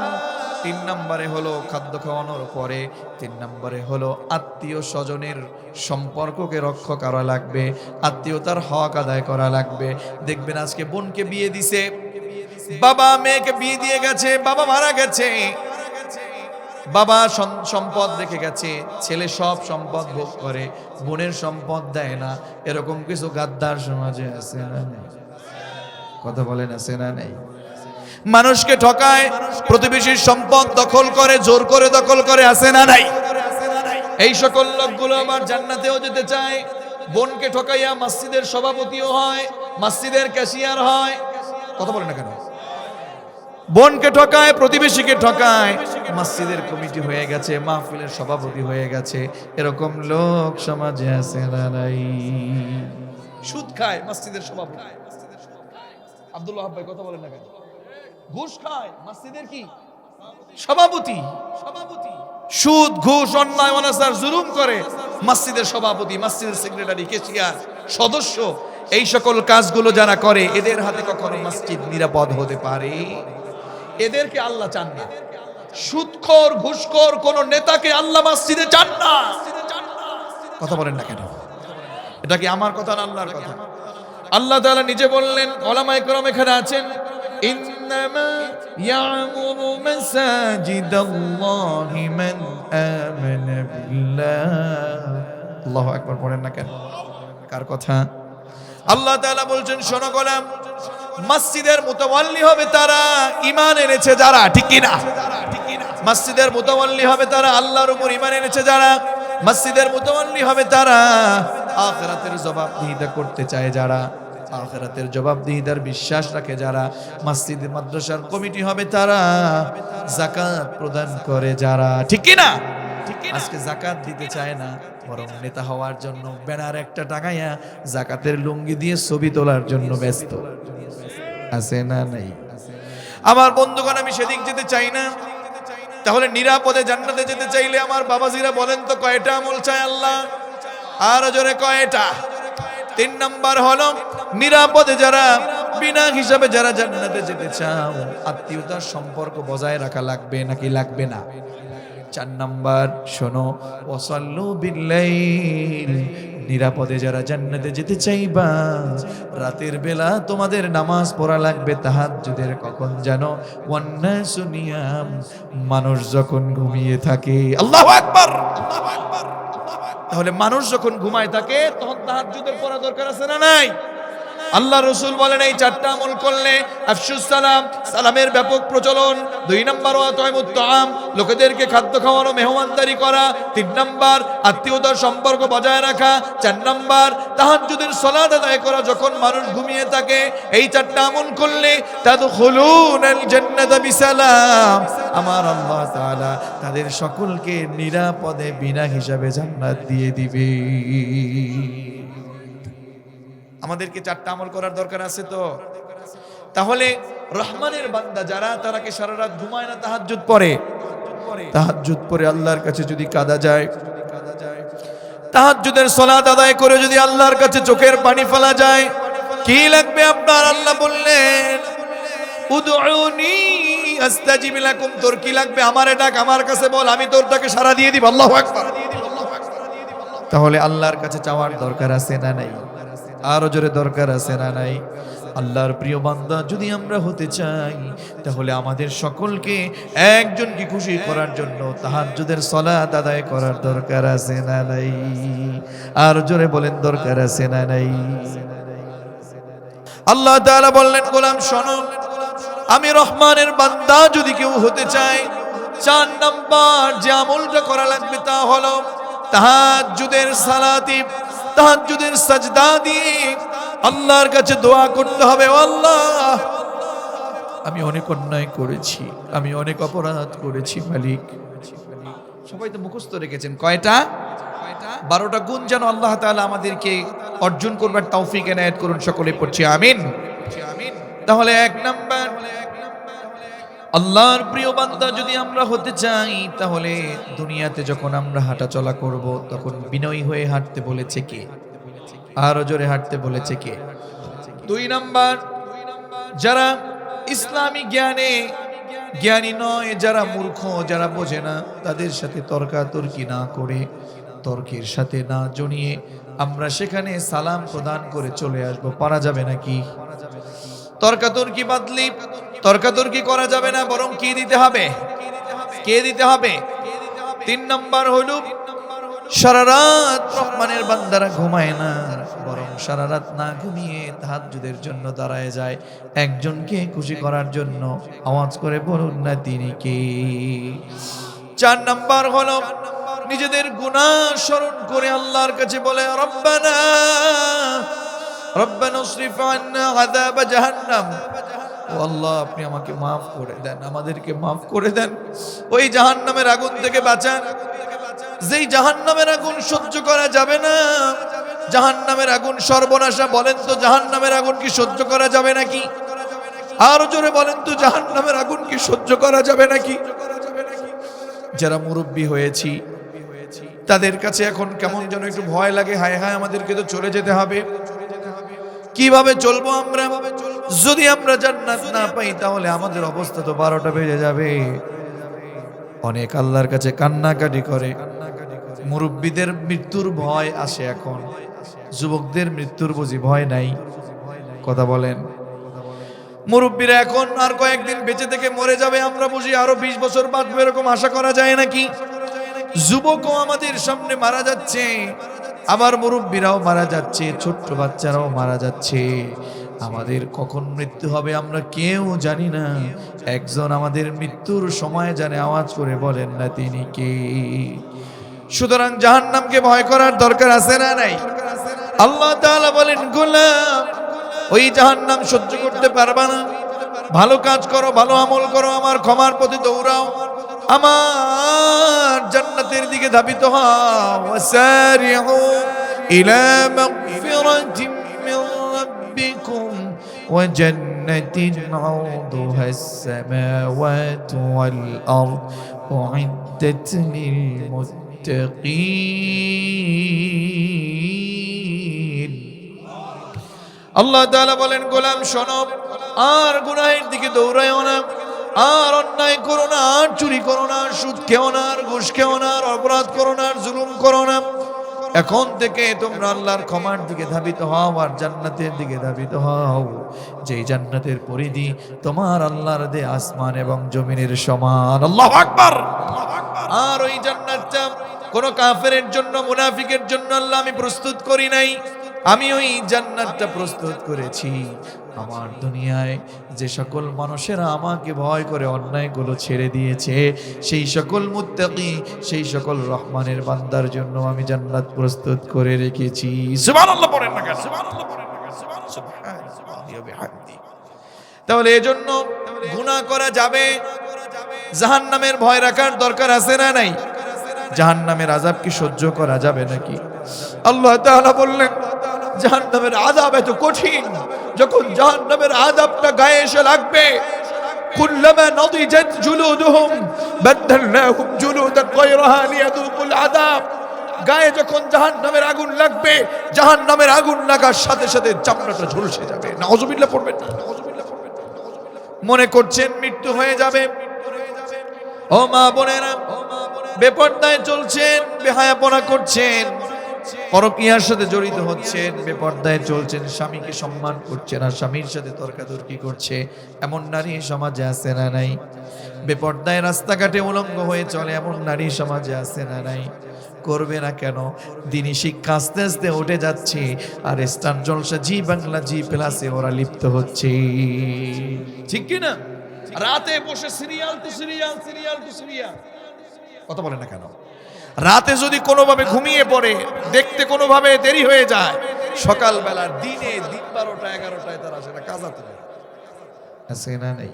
3 নম্বরে হলো খাদ্য খাওয়ানোর পরে 3 নম্বরে হলো আত্মীয় স্বজনের সম্পর্ককে রক্ষা করা লাগবে, আত্মীয়তার হক আদায় করা লাগবে। দেখবেন আজকে বোনকে বিয়ে দিছে, বাবা মেয়েকে বিয়ে দিয়ে গেছে, বাবা মারা গেছে, বাবা সম্পদ রেখে গেছে, ছেলে সব সম্পদ ভোগ করে, বোনের সম্পদ দেয় না। এরকম কিছু গাদ্দার সমাজে আছে না নেই? কথা বলেন, আছে না নেই? মানুষকে ঠকায়, প্রতিবেশীর সম্পদ দখল করে, জোর করে দখল করে, আছে না নাই? এই সকল লোকগুলো আবার জান্নাতেও যেতে চায়। বোনকে ঠকাইয়া মসজিদের সভাপতিও হয়, মসজিদের ক্যাশিয়ার হয়। কথা বলেন না কেন? বোনকে ঠকায়, প্রতিবেশীকে ঠকায়, মসজিদের কমিটি হয়ে গেছে, মাহফিলের সভাপতি হয়ে গেছে। এরকম লোক সমাজে আছে না নাই? সুদ খায় মসজিদের সভাপতি। আব্দুল্লাহ ভাই কথা বলেন না কেন? ঘুষ খায় মসজিদের কি সভাপতি। সুদ, ঘুষ, অন্যায়, অনাচার, জুলুম করে মসজিদের সভাপতি, মসজিদের সেক্রেটারি, ক্যাশিয়ার, সদস্য। এই সকল কাজগুলো যারা করে এদের হাতে কখনো মসজিদ নিরাপদ হতে পারে? এদেরকে আল্লাহ চান না। সুদখোর, ঘুষখোর কোন নেতাকে আল্লাহ মসজিদে চান না। কথা বলেন না কেন? এটা কি আমার কথা না আল্লাহর কথা? আল্লাহ তাআলা নিজে বললেন, উলামায়ে কেরাম এখানে আছেন, ইন্নামা ইয়ামুরু মাসাজিদাল্লাহি মান আমানা বিল্লাহ। আল্লাহু আকবার পড়েন না কেন? কার কথা? আল্লাহ তাআলা বলছেন, শোনো গোলাম, মসজিদের মুতাওয়াল্লি হবে তারা ঈমান এনেছে যারা, ঠিক কি না? মসজিদের মুতাওয়াল্লি হবে তারা আল্লাহর উপর ঈমান এনেছে যারা, মসজিদের মুতাওয়াল্লি হবে তারা আখিরাতের জবাবদিহিতা করতে চায় যারা, আখিরাতের জবাবদিহিতার বিশ্বাস রাখে যারা, মসজিদ মাদ্রাসার কমিটি হবে তারা, যাকাত প্রদান করে যারা, ঠিক কি না? আজকে যাকাত দিতে চায় না, বরং নেতা হওয়ার জন্য ব্যানার একটা টাঙাইয়া যাকাতের লুঙ্গি দিয়ে ছবি তোলার জন্য ব্যস্ত, আছে না নাই? আমার বন্ধুগণ, আমি সেদিক যেতে চাই না। তাহলে নিরাপদে জান্নাতে যেতে চাইলে আমার বাবাজিরা বলেন তো কয়টা আমল চায় আল্লাহ? আর জোরে কয়টা? 3 নাম্বার হলো নিরাপদে যারা, বিনা হিসাবে যারা জান্নাতে যেতে চাও, আত্মীয়তার সম্পর্ক বজায় রাখা লাগবে নাকি লাগবে না? 4 নাম্বার শোনো, ওয়াসাল্লু বিল্লাইল, নিরাপদে যারা জান্নাতে যেতে চাইবা, রাতের বেলা তোমাদের নামাজ পড়া লাগবে তাহাজ্জুদের। কখন জানো? ওয়ান্নাসু নিয়াম, মানুষ যখন ঘুমিয়ে থাকে। আল্লাহু আকবার। তাহলে মানুষ যখন ঘুমায় থাকে তখন তাহাজ্জুদের পড়া দরকার আছে না নাই? আল্লাহ রাসূল বলেন, এই 4টা আমল করলে আফশুস সালাম, সালামের ব্যাপক প্রচলন। 2 নাম্বার ওয়াতুইমুত তাআম, লোকেদেরকে খাদ্য খাওয়ানো, মেহমানদারি করা। 3 নাম্বার আত্মীয়তার সম্পর্ক বজায় রাখা। 4 নাম্বার তাহাজ্জুদের সালাত আদায় করা যখন মানুষ ঘুমিয়ে থাকে। এই 4টা আমল করলে তাদখুলুনাল জান্নাতা বিসালাম, আমার আল্লাহ তাআলা তাদের সকলকে নিরাপদে বিনা হিসাবে জান্নাত দিয়ে দিবে। আমাদেরকে 4টা আমল করার দরকার আছে তো। তাহলে রহমানের বান্দা যারা, তারা কি সারা রাত ঘুমায় না? তাহাজ্জুদ পড়ে। তাহাজ্জুদ পড়ে আল্লাহর কাছে যদি কাঁদা যায়, তাহাজ্জুদের সালাত আদায় করে যদি আল্লাহর কাছে চোখের পানি ফেলা যায়, কি লাগবে আপনার? আল্লাহ বললেন, উদউনি আস্তাজিব লাকুম, তোর কি লাগবে আমারে ডাক, আমার কাছে বল, আমি তোরটাকে সারা দিয়ে দিব। আল্লাহু আকবার। তাহলে আল্লাহর কাছে চাওয়ার দরকার আছে না নাই? আরো জোরে দরকার আছে না নাই? আল্লাহর প্রিয় বান্দা যদি আমরা হতে চাই, তাহলে আমাদের সকলকে একজনকে খুশি করার জন্য তাহাজ্জুদের সালাত আদায় করার দরকার আছে না নাই? আর জোরে বলেন, দরকার আছে না নাই? আল্লাহ তাআলা বললেন, গোলাম শোনো, আমি রহমানের বান্দা যদি কেউ হতে চায়, 4 নাম্বার যে আমলটা করা লাগবে তা হলো তাহাজ্জুদের সালাতি, তাহাজ্জুদের সাজদা দিয়ে আল্লাহর কাছে দোয়া করতে হবে, ও আল্লাহ, আমি অনেক অন্যায় করেছি, আমি অনেক অপরাধ করেছি মালিক, সবাই তো মুখস্থ রেখেছেন কয়টা? 12টা গুণ যেন আল্লাহ তাআলা আমাদেরকে অর্জন করবার তৌফিক এনায়েত করুন, সকলে পড়ছি আমিন। তাহলে 1 নাম্বার, আল্লাহর প্রিয় বান্দা যদি আমরা হতে চাই তাহলে দুনিয়াতে যখন আমরা হাঁটা চলা করব তখন বিনয়ী হয়ে হাঁটতে বলেছে কে? আরো জোরে হাঁটতে বলেছে কে? 2 নাম্বার, যারা ইসলামী জ্ঞানে জ্ঞানী নয়, যারা মূর্খ, যারা বোঝে না, তাদের সাথে তর্কাতর্কি না করে, তর্কের সাথে না জড়িয়ে আমরা সেখানে সালাম প্রদান করে চলে আসব। পারা যাবে নাকি? তর্কাতর্কি বাদলি, তর্কাতর্কি করা যাবে না, বরং কি দিতে হবে? কে দিতে হবে? 3 নাম্বার হলো সারা রাত রহমানের বান্দারা ঘুমায় না, বরং সারা রাত না ঘুমিয়ে তাহাজ্জুদের জন্য দাঁড়ায় যায় একজনকে খুশি করার জন্য। আওয়াজ করে বলুন না তিনি কে? 4 নাম্বার হলো নিজেদের গুনাহ স্মরণ করে আল্লাহর কাছে বলে রব্বানা রব্বানা উসরিফ আন্না আযাব জাহান্নাম, ও আল্লাহ আপনি আমাকে মাফ করে দেন, আমাদেরকে মাফ করে দেন, ওই জাহান্নামের আগুন থেকে বাঁচান, যেই জাহান্নামের আগুন সহ্য করা যাবে না। জাহান্নামের আগুন সর্বনাশা। বলেন তো জাহান্নামের আগুন কি সহ্য করা যাবে নাকি? আরো জোরে বলেন তো জাহান্নামের আগুন কি সহ্য করা যাবে নাকি? যারা মুরব্বী হয়েছি তাদের কাছে এখন কেমন যেন একটু ভয় লাগে, হায় হায় আমাদেরকে তো চলে যেতে হবে, কিভাবে চলবো আমরা? যদি আমরা জান্নাত না পাই তাহলে আমাদের অবস্থা তো 12টা বেজে যাবে। অনেক আল্লাহর কাছে কান্নাকাটি করে। মুরব্বীদের মৃত্যুর ভয় আসে এখন, যুবকদের মৃত্যুর বুঝি ভয় নাই? কথা বলেন। মুরব্বীরা এখন আর কয়েকদিন বেঁচে থেকে মরে যাবে, আমরা বুঝি আরো 20 বছর বাঁচবে, এরকম আশা করা যায় নাকি? যুবকও আমাদের সামনে মারা যাচ্ছে, আবার মুরব্বীরাও মারা যাচ্ছে, ছোট্ট বাচ্চারাও মারা যাচ্ছে। আমাদের কখন মৃত্যু হবে আমরা কেউ জানি না। একজন আমাদের মৃত্যুর সময় জানে, আওয়াজ করে বলেন না তিনি কে? সুতরাং জাহান্নামকে ভয় করার দরকার আছে না নাই? আল্লাহ তাআলা বলেন গোলাম ওই জাহান্নাম সহ্য করতে পারবা না, ভালো কাজ করো, ভালো আমল করো, আমার ক্ষমার পথে দৌড়াও, আমার জান্নাতের দিকে ধাবিত হও। ওয়াসারিউ ইলা মাগফিরাতিন মিন রাব্বিকুম ওয়া জান্নাতিন আরদুহাস সামাওয়াতু ওয়াল আরদ উইদ্দাত লিল মুত্তাকিন। আল্লাহ তাআলা বলেন গোলাম শোনো, আর গুনাহের দিকে দৌড়ায়ও না, আর অন্যায় করো না, আর চুরি করো না, সুদ খেও না, আর ঘুষ খেও না, আর অপরাধ করো না, আর জুলুম করো না। এখন থেকে তোমরা আল্লাহর ক্ষমার দিকে ধাবিত হও আর জান্নাতের দিকে ধাবিত হও, যেই জান্নাতের পরিধি তোমার আল্লাহর দে আসমান এবং জমিনের সমান। আল্লাহু আকবার। আর ওই জান্নাতটা কোন কাফেরের জন্য, মুনাফিকের জন্য আল্লাহ আমি প্রস্তুত করি নাই, আমি ওই জান্নাতটা প্রস্তুত করেছি আমার দুনিয়ায় যে সকল মানুষেরা আমাকে ভয় করে অন্যায়গুলো ছেড়ে দিয়েছে, সেই সকল মুত্তাকি, সেই সকল রহমানের বান্দার জন্য আমি জান্নাত প্রস্তুত করে রেখেছি। সুবহানাল্লাহ পড়েন না কেন? সুবহানাল্লাহ পড়েন না কেন? সুবহানাল্লাহি ওয়া বিহামদি। তাহলে এজন্য গুনাহ করা যাবে, জাহান্নামের ভয় রাখার দরকার আছে না নাই? জাহান্নামের আযাব কি সহ্য করা যাবে নাকি? আল্লাহ তাআলা বললেন জাহান্নামের আযাব এত কঠিন, যখন জাহান্নামের আযাবটা গায়ে এসে লাগবে, কুল্লামা নাদিজাত জুলুদুহুম বাদদালনাহুম জুলুদান গায়রাহা লিয়াযুকুল আযাব। গায়ে যখন জাহান্নামের আগুন লাগবে, জাহান্নামের আগুন লাগার সাথে সাথে চামড়াটা ঝলসে যাবে। নাউযুবিল্লাহ পড়বেন। মনে করছেন মৃত্যু হয়ে যাবে। ও মা বোনেরা, বেপরদায় চলছেন, বেহায়াপনা করছেন, পরকীয়ার সাথে জড়িত হচ্ছেন, বেপরদায় চলছেন, স্বামীকে সম্মান করছেন আর স্বামীর সাথে তর্কাতর্কি করছে, এমন নারী সমাজে আছে না নাই? বেপরদায় রাস্তাঘাটে উলঙ্গ হয়ে চলে, এমন নারী সমাজে আছে না নাই? করবে না কেন? দিনী শিক্ষা আস্তে আস্তে উঠে যাচ্ছে, আর স্টার জলসা, জি বাংলা, জি প্লাসে ওরা লিপ্ত হচ্ছে, ঠিক কি না? রাতে বসে serial to serial, serial to serial. কথা বলে না কেন? রাতে যদি কোনোভাবে ঘুমিয়ে পড়ে, দেখতে কোনোভাবে দেরি হয়ে যায়, সকালবেলা দিনে 12টা 11টায় তারা সেটা কাজাতে আছে না নাই?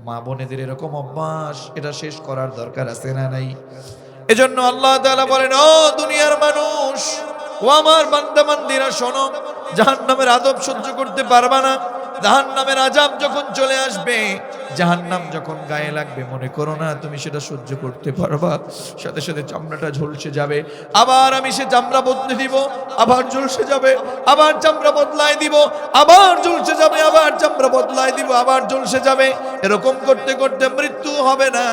মা বোনেদের এরকম অভ্যাস, এটা শেষ করার দরকার আছে না নাই? এজন্য আল্লাহ তাআলা বলেন, ও দুনিয়ার মানুষ, ও আমার বান্দা বান্দীরা শোনো, জাহান্নামের আযাব সহ্য করতে পারবা না। জাহান্নামের আযাব যখন চলে আসবে, জাহান্নাম যখন গায়ে লাগবে, মনে করো না তুমি সেটা সহ্য করতে পারবা। সাথে সাথে চামড়াটা ঝলসে যাবে, আবার আমি সে চামড়া বদলে দিব, আবার ঝলসে যাবে, আবার চামড়া বদলায় দিব, আবার ঝলসে যাবে, আবার চামড়া বদলায় দিব, আবার ঝলসে যাবে। এরকম করতে করতে মৃত্যু হবে না,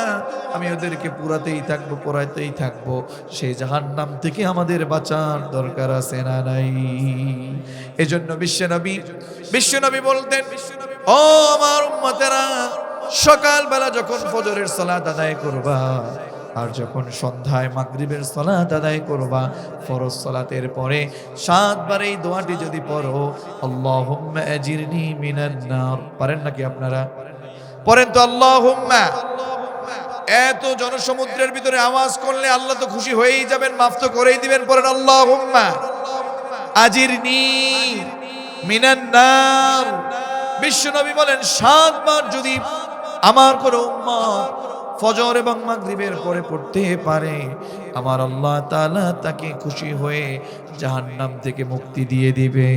আমি ওদেরকে পুরাতেই থাকবো, পোড়াতেই থাকবো। সেই জাহান্নাম থেকে আমাদের বাঁচার দরকার আছে না নাই? এজন্য বিশ্বনবী বলতেন, ও আমার উম্মতেরা, সকালবেলা যখন ফজরের সালাত আদায় করবা, আর যখন সন্ধ্যায় মাগরিবের সালাত আদায় করবা, ফরজ সালাতের পরে 7 বার এই দোয়াটি যদি পড়ো, আল্লাহুম্মা আজিরনি মিনান নার। পারেন নাকি আপনারা? পড়েন তো আল্লাহুম্মা। এত জনসমুদ্রের ভিতরে আওয়াজ করলে আল্লাহ তো খুশি হয়েই যাবেন, মাফ তো করেই দিবেন। পড়েন আল্লাহুম্মা আজিরনি মিনান নার। বিশ্বনবী বলেন, 7 বার যদি আমার কোনো উম্মত ফজর এবং মাগরিবের পরে পড়তে পারে, আমার আল্লাহ তাআলা তাকে খুশি হয়ে জাহান্নাম থেকে মুক্তি দিয়ে দিবে।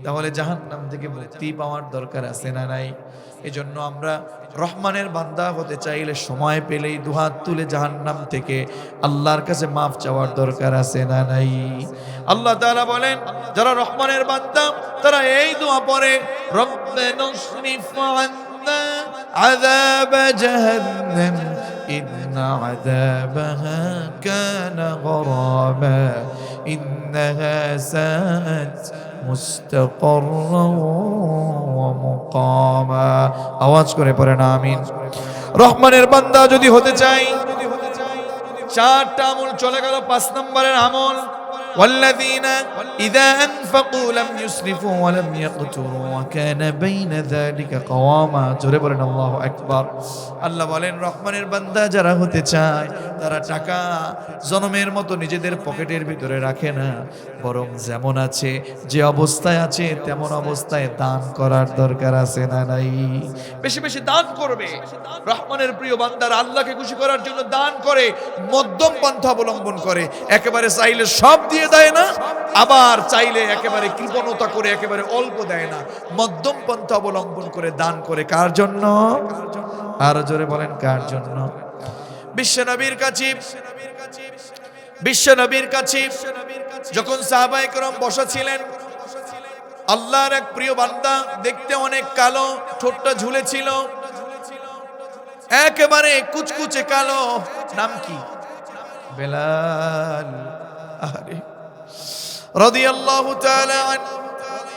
তাহলে জাহান্নাম থেকে মুক্তি পাওয়ার দরকার আছে না নাই? এজন্য আমরা রহমানের বান্দা হতে চাইলে সময় পেলেই দুহাত তুলে জাহান্নাম থেকে আল্লাহর কাছে মাফ চাওয়ার দরকার আছে না নাই? আল্লাহ তাআলা বলেন, যারা রহমানের বান্দা তারা এই দোয়া পড়ে, রব্বানা সরিফ আন্না আযাব জাহান্নাম ইন্না আযাবাহা কানা গরামা ইন্নাহা সাআত মুস্তাকাররা ওয়া মুকামা। আওয়াজ করে পড়েন আমিন। রহমানের বান্দা যদি হতে চাই, 4টা আমল চলে গেল। 5 নম্বরের আমল, والذين إذا أنفقوا لم يسرفوا ولم يقتروا وكان بين ذلك قواما। জোরে বলেন আল্লাহু আকবার। আল্লাহ বলেন, রহমানের বান্দা যারা হতে চায় তারা টাকা জনমের মতো নিজেদের পকেটের ভিতরে রাখে না, বরং যেমন আছে, যে অবস্থায় আছে তেমন অবস্থায় দান করার দরকার আছে না নাই? বেশি বেশি দান করবে। রহমানের প্রিয় বান্দারা আল্লাহকে খুশি করার জন্য দান করে, মধ্যম পন্থা অবলম্বন করে। একেবারে চাইলে সব দিয়ে দেয় না, আবার চাইলে একেবারে কৃপণতা করে একেবারে অল্প দেয় না। মধ্যম পন্থা অবলম্বন করে দান করে। কার জন্য? আর জোরে বলেন, কার জন্য? বিশ্বনবীর কাছে যখন সাহাবায়ে কেরাম বসা ছিলেন, আল্লাহর এক প্রিয় বান্দা, দেখতে অনেক কালো, ঠোঁটটা ঝুলেছিল, একেবারে কুচকুচে কালো। নাম কি? বেলাল। আরে রাদিয়াল্লাহু তাআলা আনহু।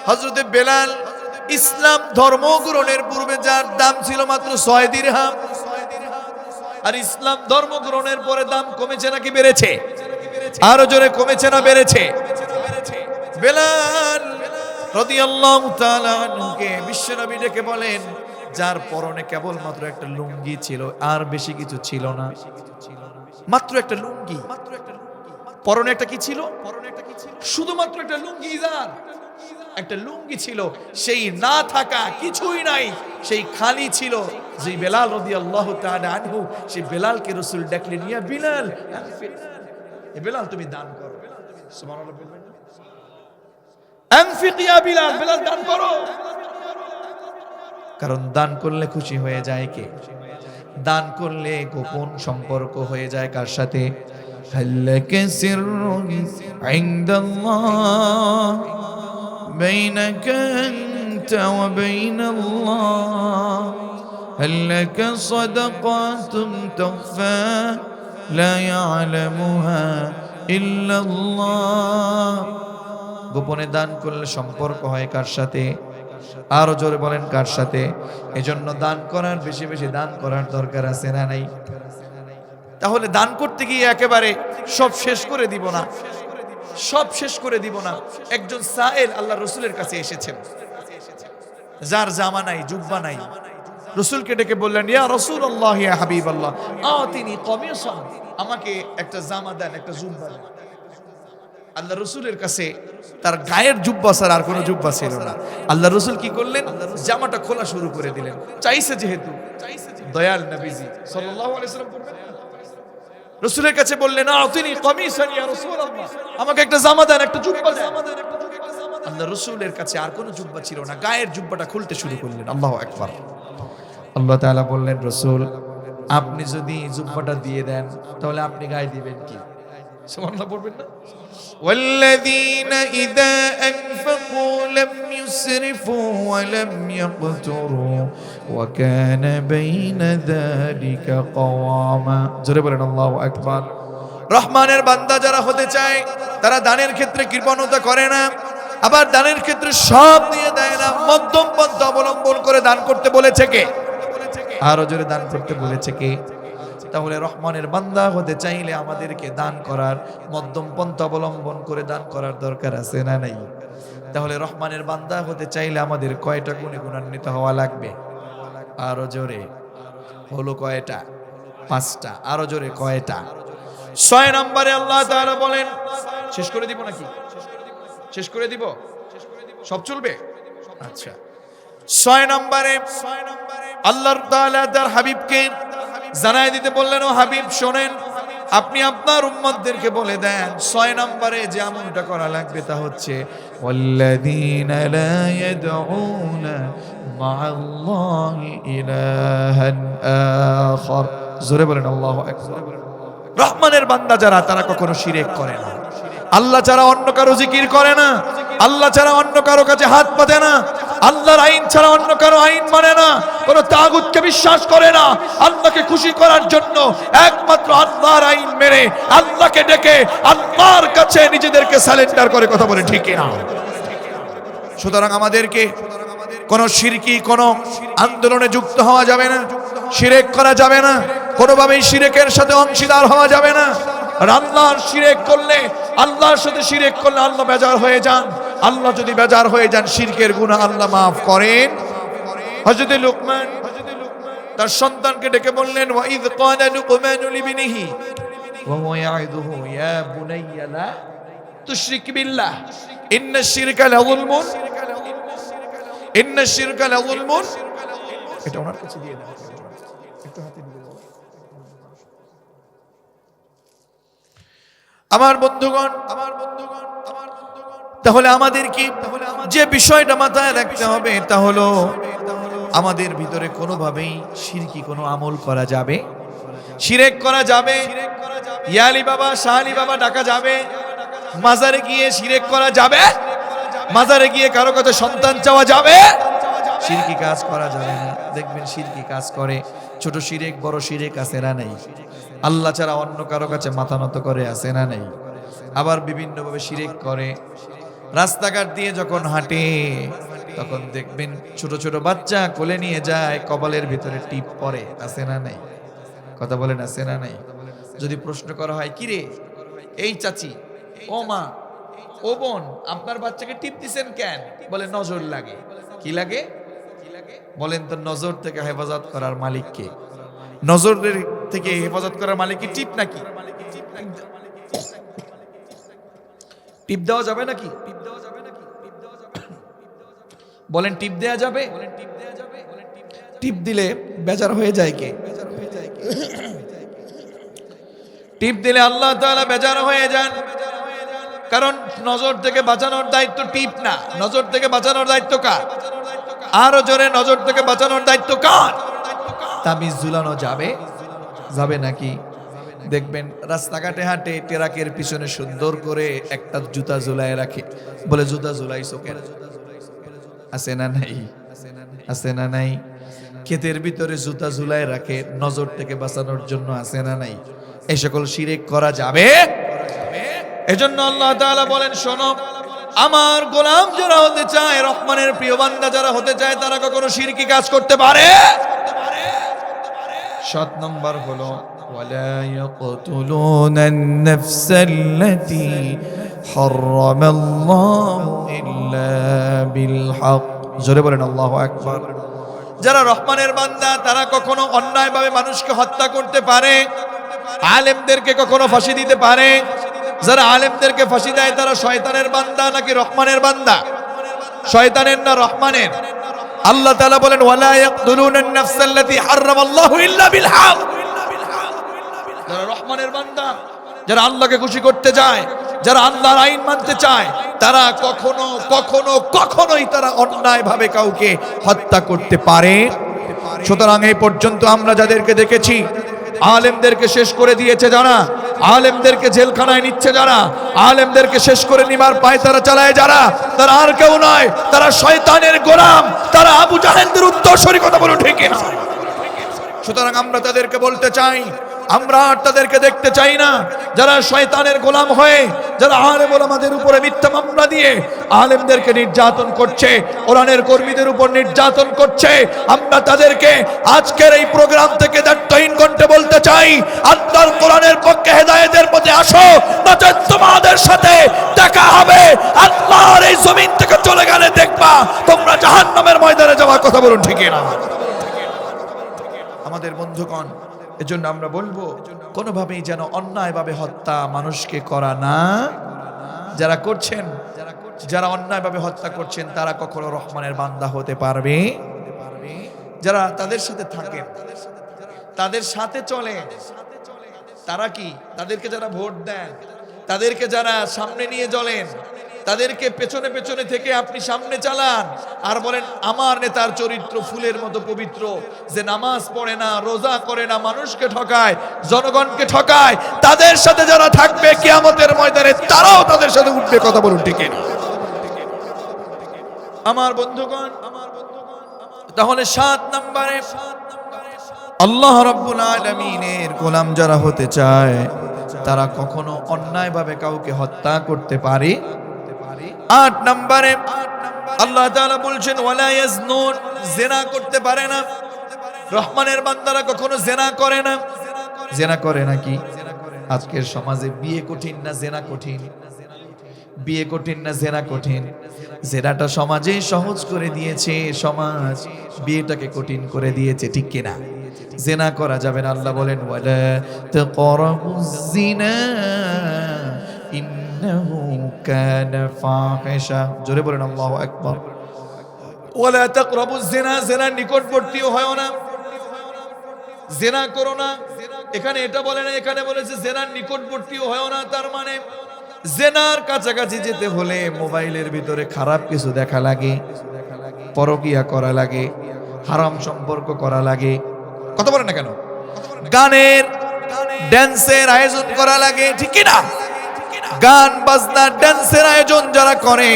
হযরত বেলাল ইসলাম ধর্ম গ্রহণের পূর্বে যার দাম ছিল মাত্র 6 দিরহাম, আর ইসলাম ধর্ম গ্রহণের পরে দাম কমেছে নাকি বেড়েছে? আরো জোরে, কমেছে না বেড়েছে? বেলাল রাদিয়াল্লাহু তাআলা আনহুকে বিশ্বনবী ডেকে বলেন, যার পরনে কেবল মাত্র একটা লুঙ্গি ছিল, আর বেশি কিছু ছিল না, মাত্র একটা লুঙ্গি। পরনে একটা কি ছিল? শুধুমাত্র একটা লুঙ্গি। যার একটা লুঙ্গি ছিল, সেই না থাকা কিছুই নাই, সেই খালি ছিল। যে বেলাল রাদিয়াল্লাহু তাআলা আনহু, সেই বেলালকে রাসূল ডাকলেন, ইয়া বিলাল, এ বেলাল তুমি দান করো। সুবহানাল্লাহ বলবেন না? আনফিক ইয়া বিলাল, বেলাল দান করো। কারণ দান করলে খুশি হয়ে যায় কে? দান করলে গোপন সম্পর্ক হয়ে যায় কার সাথে? হাল্লাকা সিররুন ইনদাল্লাহ বাইনাকা আনতা ওয়া বাইনাল্লাহ, হাল্লাকা সাদাকাতুন তুখফা লা ইয়ালামুহা ইল্লাল্লাহ। গোপনে দান করলে সম্পর্ক হয় কার সাথে? আরো জোরে বলেন, কার সাথে? এজন্য দান করার, বেশি বেশি দান করার দরকার আছে না নাই? তাহলে দান করতে গিয়ে একেবারে সব শেষ করে দিব না, সব শেষ করে দিব না। একজন সায়েল আল্লাহ রসুলের কাছে এসেছেন, যার জামা নাই, জুব্বা নাই। রসুলকে ডেকে বললেন, ইয়া রাসূলুল্লাহ, ইয়া হাবিবাল্লাহ, আতিনি কমিসান, আমাকে একটা জামা দেন, একটা জুব্বা দেন। আল্লাহ রসুলের কাছে তার গায়ের জুব্বা ছাড়া আর কোনো জুব্বা ছিল না। আল্লাহ রসুল কি করলেন? জামাটা খোলা শুরু করে দিলেন। চাইছে যেহেতু, দয়াল নবীজি সাল্লাল্লাহু আলাইহি ওয়াসাল্লাম করবেন, রাসূলের কাছে বললেন, আতিনি কামিসান ইয়া রাসূলুল্লাহ, আমাকে একটা জামা দেন, একটা জুব্বা দেন। আল্লাহ রাসূলের কাছে আর কোনো জুব্বা ছিল না, গায়ের জুব্বাটা খুলতে শুরু করলেন। আল্লাহু আকবার। আল্লাহ তাআলা বললেন, রাসূল আপনি যদি জুব্বাটা দিয়ে দেন তাহলে আপনি গায়ে দিবেন কি? সুবহানাল্লাহ পড়বেন না? والذين إذا أنفقوا لم يسرفوا ولم يقتروا وكان بين ذلك قواما। জোরে বলেন আল্লাহু আকবার। রহমানের বান্দা যারা হতে চায় তারা দানের ক্ষেত্রে কৃপণতা করে না, আবার দানের ক্ষেত্রে সব দিয়ে দেয় না, মধ্যম পন্থা অবলম্বন করে দান করতে বলেছে কে? আরো জোরে দান করতে বলেছে কে? তাহলে রহমানের বান্দা হতে চাইলে আমাদেরকে দান করার মধ্যম পন্থা অবলম্বন করে দান করার দরকার আছে না নাই? তাহলে রহমানের বান্দা হতে চাইলে আমাদের কয়টা গুণে গুণান্বিত হওয়া লাগবে? আরো জোরে হলো কয়টা? 5টা। আরো জোরে কয়টা? 6 নম্বরে আল্লাহ তাআলা বলেন, শেষ করে দিব নাকি? শেষ করে দিব? সব চলবে? আচ্ছা। 6 নম্বরে আল্লাহ তাআলা তার হাবিবকে জানাই দিতে বললেন, ও হাবিব শোনেন, আপনি আপনার উম্মতদেরকে বলে দেন 6 নম্বরে যে আমলটা করা লাগবে তা হচ্ছে ওয়াল্লাযীনা লা ইয়াদউনা মা'আল্লাহি ইলাহান আখার। জোরে বলেন আল্লাহু আকবার। রহমানের বান্দা যারা তারা কখনো শিরক করে না, আল্লাহ ছাড়া অন্য কারো জিকির করে না, আল্লাহ ছাড়া অন্য কারো কাছে হাত পাতে না, আল্লাহর আইন ছাড়া অন্য কারো আইন মানে না, কোনো তাগুতকে বিশ্বাস করে না। আল্লাহকে খুশি করার জন্য একমাত্র আল্লাহর আইন মেনে আল্লাহকে ডেকে আল্লাহর কাছে নিজেদেরকে সারেন্ডার করে। কথা বলে ঠিক না? সুতরাং আমাদেরকে কোন শিরকি কোন আন্দোলনে যুক্ত হওয়া যাবে না, শিরক করা যাবে না, কোনোভাবেই শিরকের সাথে অংশীদার হওয়া যাবে না। আর আল্লাহর শিরক করলে, আল্লাহর সাথে শিরক করলে আল্লাহ বেজার হয়ে যান। আল্লাহ যদি বেজার হয়ে যান, শিরকের গুনাহ আল্লাহ মাফ করেন। হযরত লুকমান তার সন্তানকে ডেকে বললেন, ওয়া ইয ক্বালা লুকমানু লিবনিহি ওয়া হুয়া ইয়াইদুহু ইয়া বুনাইয়া লা তুশরিক বিল্লাহ ইন্নাশ শিরকা লাযুলমুন, ইন্নাশ শিরকা লাযুলমুন। এটা ওনার কাছে দিয়ে দাও, একটু হাতে দিয়ে দাও। আমার বন্ধুগণ, তাহলে আমাদের কি যে বিষয়টা মাথায় রাখতে হবে তা হলো আমাদের ভিতরে কোনোভাবেই শিরকি কোনো আমল করা যাবে, শিরক করা যাবে, ইয়ালি বাবা শাহালি বাবা ডাকা যাবে, মাজারে গিয়ে শিরক করা যাবে, মাজারে গিয়ে কারো কাছে সন্তান চাওয়া যাবে, শিরকি কাজ করা যাবে না। দেখবেন শিরকি কাজ করে, ছোট শিরক বড় শিরক আছে না নাই? আল্লাহ ছাড়া অন্য কারো কাছে মাথা নত করে আছে না নাই? আবার বিভিন্নভাবে শিরক করে। রাস্তাঘাট দিয়ে যখন হাঁটে তখন দেখবেন ছোট ছোট বাচ্চা কোলে নিয়ে যায়, কপালের ভিতরে টিপ পরে, আছে না নাই? কথা বলেন আছে না নাই? যদি প্রশ্ন করা হয়, কি রে এই চাচি, ও মা, ও বোন, আপনার বাচ্চাকে টিপ দিছেন কেন? বলে নজর লাগে। কি লাগে? বলেন তো, নজর থেকে হেফাজত করার মালিক কে? নজরের থেকে হেফাজত করার মালিক কি টিপ নাকি? টিপ দেওয়া যাবে নাকি? বলেন টিপ দেওয়া যাবে? টিপ দিলে বেজার হয়ে যায় কে? টিপ দিলে আল্লাহ তাআলা বেজার হয়ে যান। কারণ নজর থেকে বাঁচানোর দায়িত্ব টিপ না, নজর থেকে বাঁচানোর দায়িত্ব কার? আরো জোরে, নজর থেকে বাঁচানোর দায়িত্ব কার? তাবিজ ঝুলানো যাবে? যাবে নাকি? দেখবেন রাস্তাঘাটে হাঁটে, ট্রাকের পিছনে সুন্দর করে একটা জুতা ঝুলায় রাখে, বলে জুতা ঝুলাইছো কেন? আছে না নাই? আছে না নাই? ক্ষেতের ভিতরে জুতা ঝুলায় রাখে নজর থেকে বাঁচানোর জন্য, আছে না নাই? এই সকল শিরক করা যাবে? এজন্য আল্লাহ তাআলা বলেন, শোনো, আমার গোলাম যারা হতে চায়, রহমানের প্রিয় বান্দা যারা হতে চায়, তারা কখনো শিরকি কাজ করতে পারে? 7 নম্বর হলো ওয়ালা ইয়াকতুলুনান নাফসাল্লাতী হারামাল্লাহু ইল্লা বিল হক। জোরে বলেন আল্লাহু আকবার। যারা রহমানের বান্দা তারা কখনো অন্যায়ভাবে মানুষকে হত্যা করতে পারে, আলেমদেরকে কখনো ফাঁসি দিতে পারে। যারা আলেমদেরকে ফাঁসি দেয় তারা শয়তানের বান্দা নাকি রহমানের বান্দা? শয়তানের না রহমানের? আল্লাহ তাআলা বলেন ওয়ালা ইয়াকতুলুনান নাফসাল্লাতী হারামাল্লাহু ইল্লা বিল হক। যারা রহমানের বান্দা, যারা আল্লাহকে খুশি করতে চায়, যারা আল্লাহর আইন মানতে চায়, তারা কখনো কখনো কখনোই তারা অন্যায়ভাবে কাউকে হত্যা করতে পারে। সুতরাং এই পর্যন্ত আমরা যাদেরকে দেখেছি, আলেমদেরকে শেষ করে দিয়েছে যারা, আলেমদেরকে জেলখানায় নিচ্ছে যারা, আলেমদেরকে শেষ করে নিবার পায়তারা চালায় যারা, তারা আর কেউ নয়, তারা শয়তানের গোলাম, তারা আবু জাহেলদের উত্তরসূরি। কথা বলো ঠিক না? সুতরাং আমরা তাদেরকে বলতে চাই, আমরা আর তাদেরকে দেখতে চাই না যারা শয়তানের গোলাম হয়ে, যারা আলেম ওলামাদের উপরে মিথ্যা মামলা দিয়ে আলেমদেরকে নির্যাতন করছে, কোরআনের কর্মীদের উপর নির্যাতন করছে। আমরা তাদেরকে আজকের এই প্রোগ্রাম থেকে দায়িত্বহীন কণ্ঠে বলতে চাই, আল্লাহর কোরআনের পক্ষে হেদায়েতের পথে আসো, নচেৎ তোমাদের সাথে দেখা হবে আল্লাহর এই জমিন থেকে চলে গেলে দেখবা তোমরা জাহান্নামের ময়দানে যাওয়ার। কথা বলুন ঠিক না? আমাদের বন্ধুগণ, এজন্য আমরা বলবো কোনোভাবেই যেন অন্যায়ভাবে হত্যা মানুষকে করা না। যারা করছেন, যারা অন্যায়ভাবে হত্যা করছেন, তারা কখনো রহমানের বান্দা হতে পারবে? যারা তাদের সাথে থাকেন, তাদের সাথে চলে, তারা কি? তাদেরকে যারা ভোট দেন, তাদেরকে যারা সামনে নিয়ে চলেন, তাদেরকে পেছনে পেছনে থেকে আপনি সামনে চালান আর বলেন আমার নেতার চরিত্র ফুলের মতো পবিত্র, যে নামাজ পড়ে না, রোজা করে না, মানুষকে ঠকায়, জনগণকে ঠকায়, তাদের সাথে যারা থাকবে কিয়ামতের ময়দানে তারাও তাদের সাথে উঠবে। কথা বলুন ঠিক না? আমার বন্ধুগণ, তাহলে 7 নম্বরে আল্লাহ রাব্বুল আলামিনের গোলাম যারা হতে চায় তারা কখনো অন্যায়ভাবে কাউকে হত্যা করতে পারে। 8 নম্বরে আল্লাহ তাআলা বলছেন ওয়ালা ইয়াজনুন, জিনা করতে পারে না। রহমানের বান্দারা কখনো জিনা করে না। জিনা করে নাকি? আজকের সমাজে বিয়ে কঠিন না জিনা কঠিন? বিয়ে কঠিন না জিনা কঠিন? জিনাটা সমাজে সহজ করে দিয়েছে, সমাজ বিয়েটাকে কঠিন করে দিয়েছে, ঠিক কি না? জিনা করা যাবে না। আল্লাহ বলেন ওয়ালা তাকরাবুজ জিনা ইন্নাহু কানা ফাহিশা। জোরে বলেন আল্লাহু আকবার। ওয়ালা তাকরাবুজ জিনা, জিনার নিকটবর্তীও হয় না, জিনা করো না। এখানে এটা বলে না, এখানে বলেছে জিনার নিকটবর্তীও হয় না। তার মানে জিনার কাছাকাছি যেতে হলে মোবাইলের ভিতরে খারাপ কিছু দেখা লাগে, পরকিয়া করা লাগে, হারাম সম্পর্ক করা লাগে। কথা বলেন না কেন? গানের ড্যান্সের আয়োজন করা লাগে, ঠিক কি না? গান বাজনা ড্যান্সের আয়োজন যারা করে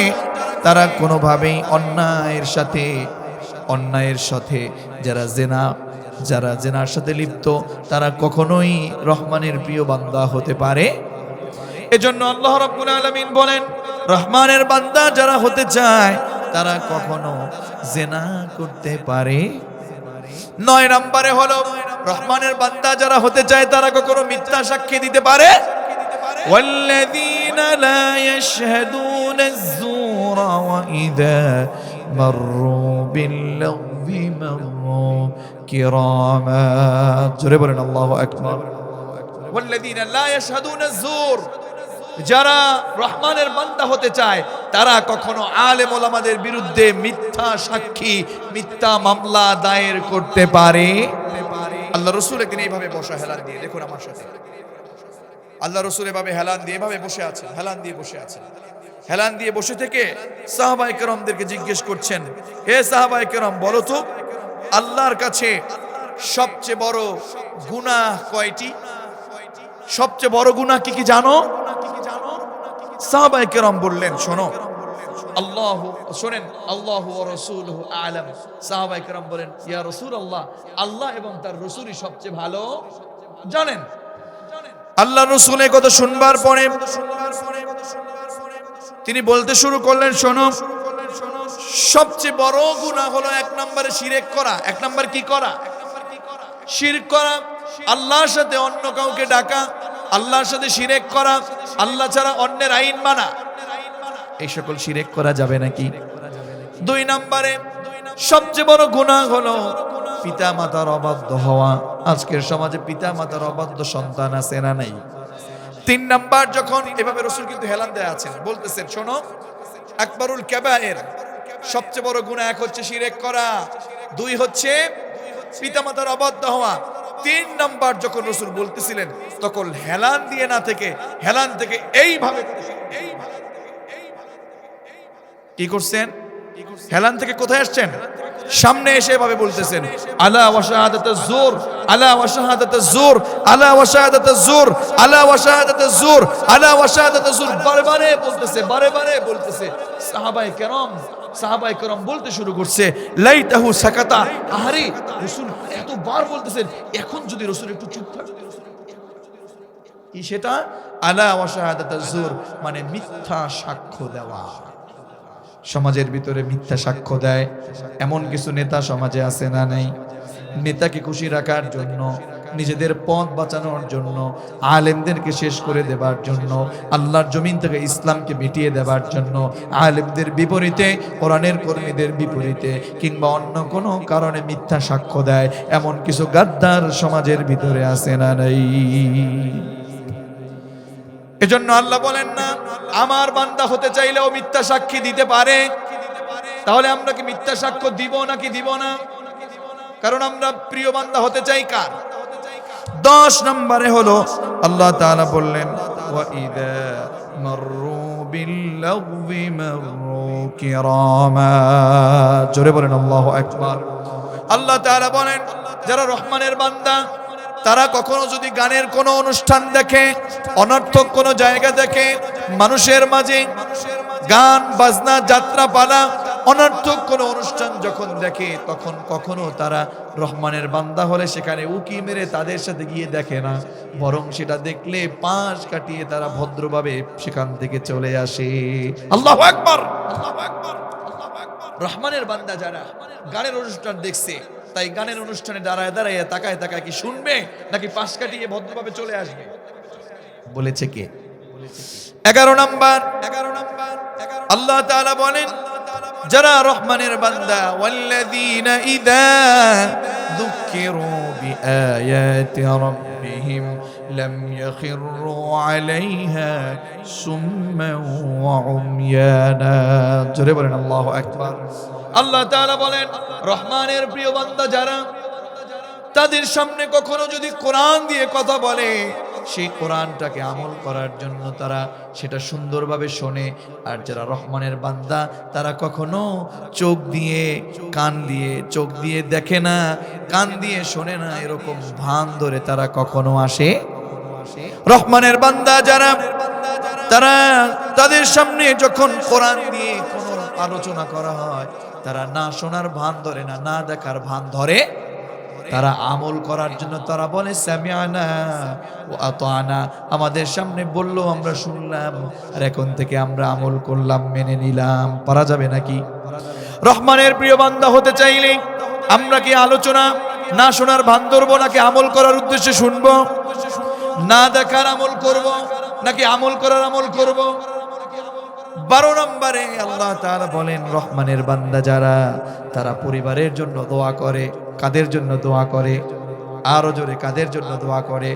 তারা কোনোভাবেই অন্যায়ের সাথে যারা জেনার সাথে লিপ্ত তারা কখনোই রহমানের প্রিয় বান্দা হতে পারে। এজন্য আল্লাহ রাব্বুল আলামিন বলেন রহমানের বান্দা যারা হতে চায় তারা কখনো জিনা করতে পারে। 9 নম্বরে হলো রহমানের বান্দা যারা হতে চায় তারা কখনো মিথ্যা সাক্ষী দিতে পারে। ওয়াল্লাযীনা লা ইয়াশহাদুনা আয-যূরা ওয়া ইযা মাররু বিল-লাগবি মাররু কিরামা। জোরে বলেন আল্লাহু আকবার। ওয়াল্লাযীনা লা ইয়াশহাদুনা আয-যূর, যারা রহমানের বান্দা হতে চায় তারা কখনো আলেম ওলামাদের বিরুদ্ধে মিথ্যা সাক্ষী, মিথ্যা মামলা দায়ের করতে পারে। আল্লাহ রাসূল একদিন এইভাবে বসা হেলান দিয়ে, দেখুন আমার সাথে, আল্লাহ রাসূল এভাবে হেলান দিয়ে এভাবে বসে আছেন, হেলান দিয়ে বসে থেকে সাহাবায়ে কেরামদেরকে জিজ্ঞেস করছেন, হে সাহাবায়ে কেরাম বলো তো আল্লাহর কাছে সবচেয়ে বড় গুনাহ কয়টি? সবচেয়ে বড় গুনাহ কি কি জানো? সাহাবায়ে কেরাম বললেন শোনেন আল্লাহু ওয়া রাসূলুহু আ'লাম। সাহাবায়ে কেরাম বলেন ইয়া রাসূলুল্লাহ, আল্লাহ এবং তার রাসূলই সবচেয়ে ভালো জানেন। আল্লাহর রাসূলের কথা শুনবার পরে তিনি বলতে শুরু করলেন শোনো, সবচেয়ে বড় গুনাহ হলো 1 নম্বরে শিরক করা। 1 নম্বর কি করা? শিরক করা, আল্লাহর সাথে অন্য কাউকে ডাকা, আল্লাহর সাথে শিরক করা, আল্লাহ ছাড়া অন্যের আইন মানা, এই সকল শিরক করা যাবে নাকি? 2 নম্বরে সবচেয়ে বড় গুনাহ হলো পিতা মাতার অবাধ্য হওয়া। আজকের সমাজে পিতা মাতার অবাধ্য সন্তান আছে না নাই? 3 নাম্বার যখন এভাবে রাসূল কিন্তু হেলান দেয়া আছেন, বলতেছেন শোনো আকবারুল কাবায়ের, সবচেয়ে বড় গুনাহ 1 হচ্ছে শিরক করা, 2 হচ্ছে পিতা মাতার অবাধ্য হওয়া, 3 নাম্বার যখন রাসূল বলতেছিলেন তখন হেলান দিয়ে না থেকে হেলান থেকে এইভাবে কি করছেন? হেলান থেকে কোথায় আসছেন? সামনে এসে এভাবে বলতেছেন আলা ওয়া শাহাদাতুজ জুর, আলা ওয়া শাহাদাতুজ জুর, আলা ওয়া শাহাদাতুজ জুর, আলা ওয়া শাহাদাতুজ জুর, আলা ওয়া শাহাদাতুজ জুর, বারে বারে বলতেছে। সাহাবায়ে কেরাম বলতে শুরু করছে লাইতাহু সাকাতা, আহারে রাসূল এতবার বলতেছেন, এখন যদি রাসূল একটু চুপ থাকতেন। কি সেটা? আলা ওয়া শাহাদাতুজ জুর মানে মিথ্যা সাক্ষ্য দেওয়া। সমাজের ভিতরে মিথ্যা সাক্ষ্য দেয় এমন কিছু নেতা সমাজে আছে না নাই? নেতাকে খুশি রাখার জন্য, নিজেদের পথ বাঁচানোর জন্য, আলেমদেরকে শেষ করে দেবার জন্য, আল্লাহর জমিন থেকে ইসলামকে মিটিয়ে দেবার জন্য, আলেমদের বিপরীতে, কোরআনের কর্মীদের বিপরীতে কিংবা অন্য কোনো কারণে মিথ্যা সাক্ষ্য দেয় এমন কিছু গাদ্দার সমাজের ভিতরে আছে না নাই? এজন্য আল্লাহ বলেন না আমার বান্দা হতে চাইলেও মিথ্যা সাক্ষী দিতে পারে। তাহলে আমরা কি মিথ্যা সাক্ষ্য দিব নাকি দিব না? কারণ আমরা প্রিয় বান্দা হতে চাই কার? 10 নম্বরে হলো আল্লাহ তাআলা বললেন ওয়া ইযা মাররু বিল্লাগবি মাররু কিরামা। জোরে বলেন আল্লাহু আকবার। আল্লাহ তাআলা বলেন যারা রহমানের বান্দা তারা কখনো যদি গানের কোনো অনুষ্ঠান দেখে, অনর্থক কোনো জায়গা দেখে, মানুষের মাঝে গান বাজনা যাত্রা পালা অনর্থক কোনো অনুষ্ঠান যখন দেখে, তখন কখনো তারা রহমানের বান্দা হলে সেখানে উকি মেরে তাদের সাথে গিয়ে দেখে না, বরং সেটা দেখলে পাশ কাটিয়ে তারা ভদ্রভাবে সেখান থেকে চলে আসে। আল্লাহু আকবার, আল্লাহু আকবার, আল্লাহু আকবার। রহমানের বান্দা যারা গানের অনুষ্ঠান দেখছে, তাই গানের অনুষ্ঠানে দাঁড়ায় দাঁড়ায় তাকায় তাকায় কি শুনবে নাকি পাশ কাটিয়ে ভদ্রভাবে চলে আসবে? বলেছে কে? 11 নাম্বার আল্লাহ তাআলা বলেন যারা রহমানের বান্দা ওয়াল্লাযীনা ইযা যুকিরু বিআয়াতি রাব্বিহিম লাম ইয়াখিরু আলাইহা সুম্মান ওয়া উময়ানা। জোরে বলেন আল্লাহু আকবার। আল্লাহ তাআলা বলেন রহমানের প্রিয় বান্দা যারা, তাদের সামনে কখনো যদি কোরআন দিয়ে কথা বলে, সেই কোরআনটাকে আমল করার জন্য তারা সেটা সুন্দরভাবে শোনে। আর যারা রহমানের বান্দা তারা কখনো চোখ দিয়ে কান দিয়ে, চোখ দিয়ে দেখে না, কান দিয়ে শোনে না, এরকম ভান ধরে তারা কখনো আসে। রহমানের বান্দা যারা, তারা তাদের সামনে যখন কোরআন দিয়ে কোনো আলোচনা করা হয়, তারা না শোনার ভান ধরে না, না দেখার ভান ধরে, তারা আমল করার জন্য তারা বলে সামিআনা ওয়া আতানা। আমাদের সামনে বলল আমরা শুনলাম, আর এখন থেকে আমরা আমল করলাম, মেনে নিলাম। পারা যাবে নাকি? রহমানের প্রিয় বান্দা হতে চাইলে আমরা কি আলোচনা না শোনার ভান ধরবো নাকি আমল করার উদ্দেশ্যে শুনবো? না দেখার আমল করব নাকি আমল করার আমল করব? 12 নম্বরে আল্লাহ তাআলা বলেন রহমানের বান্দা যারা, তারা পরিবারের জন্য দোয়া করে। কাদের জন্য দোয়া করে? আরো জোরে, কাদের জন্য দোয়া করে?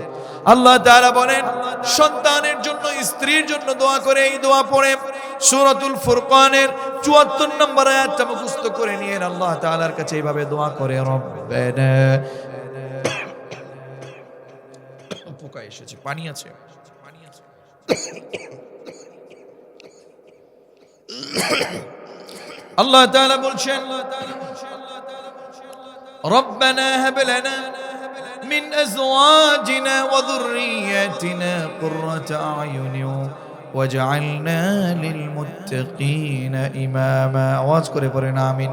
আল্লাহ তাআলা বলেন সন্তানের জন্য, স্ত্রীর জন্য দোয়া করে। এই দোয়া পড়ে সূরাতুল ফুরকানের 74 নম্বর আয়াতটা মুখস্থ করে নিয়ে আল্লাহ তাআলার কাছে এইভাবে দোয়া করে রব্বানা, পোকা এসেছে, পানি আছে, পানি আছে। আল্লাহ তাআলা বলছেন রব্বানা হাব লানা মিন আজওয়াজিনা ওয়া যুররিয়্যাতিনা কুররাতা আয়ুনিন ওয়াজআলনা লিল মুত্তাকিনা ইমামা। আওয়াজ করে পড়েন আমিন।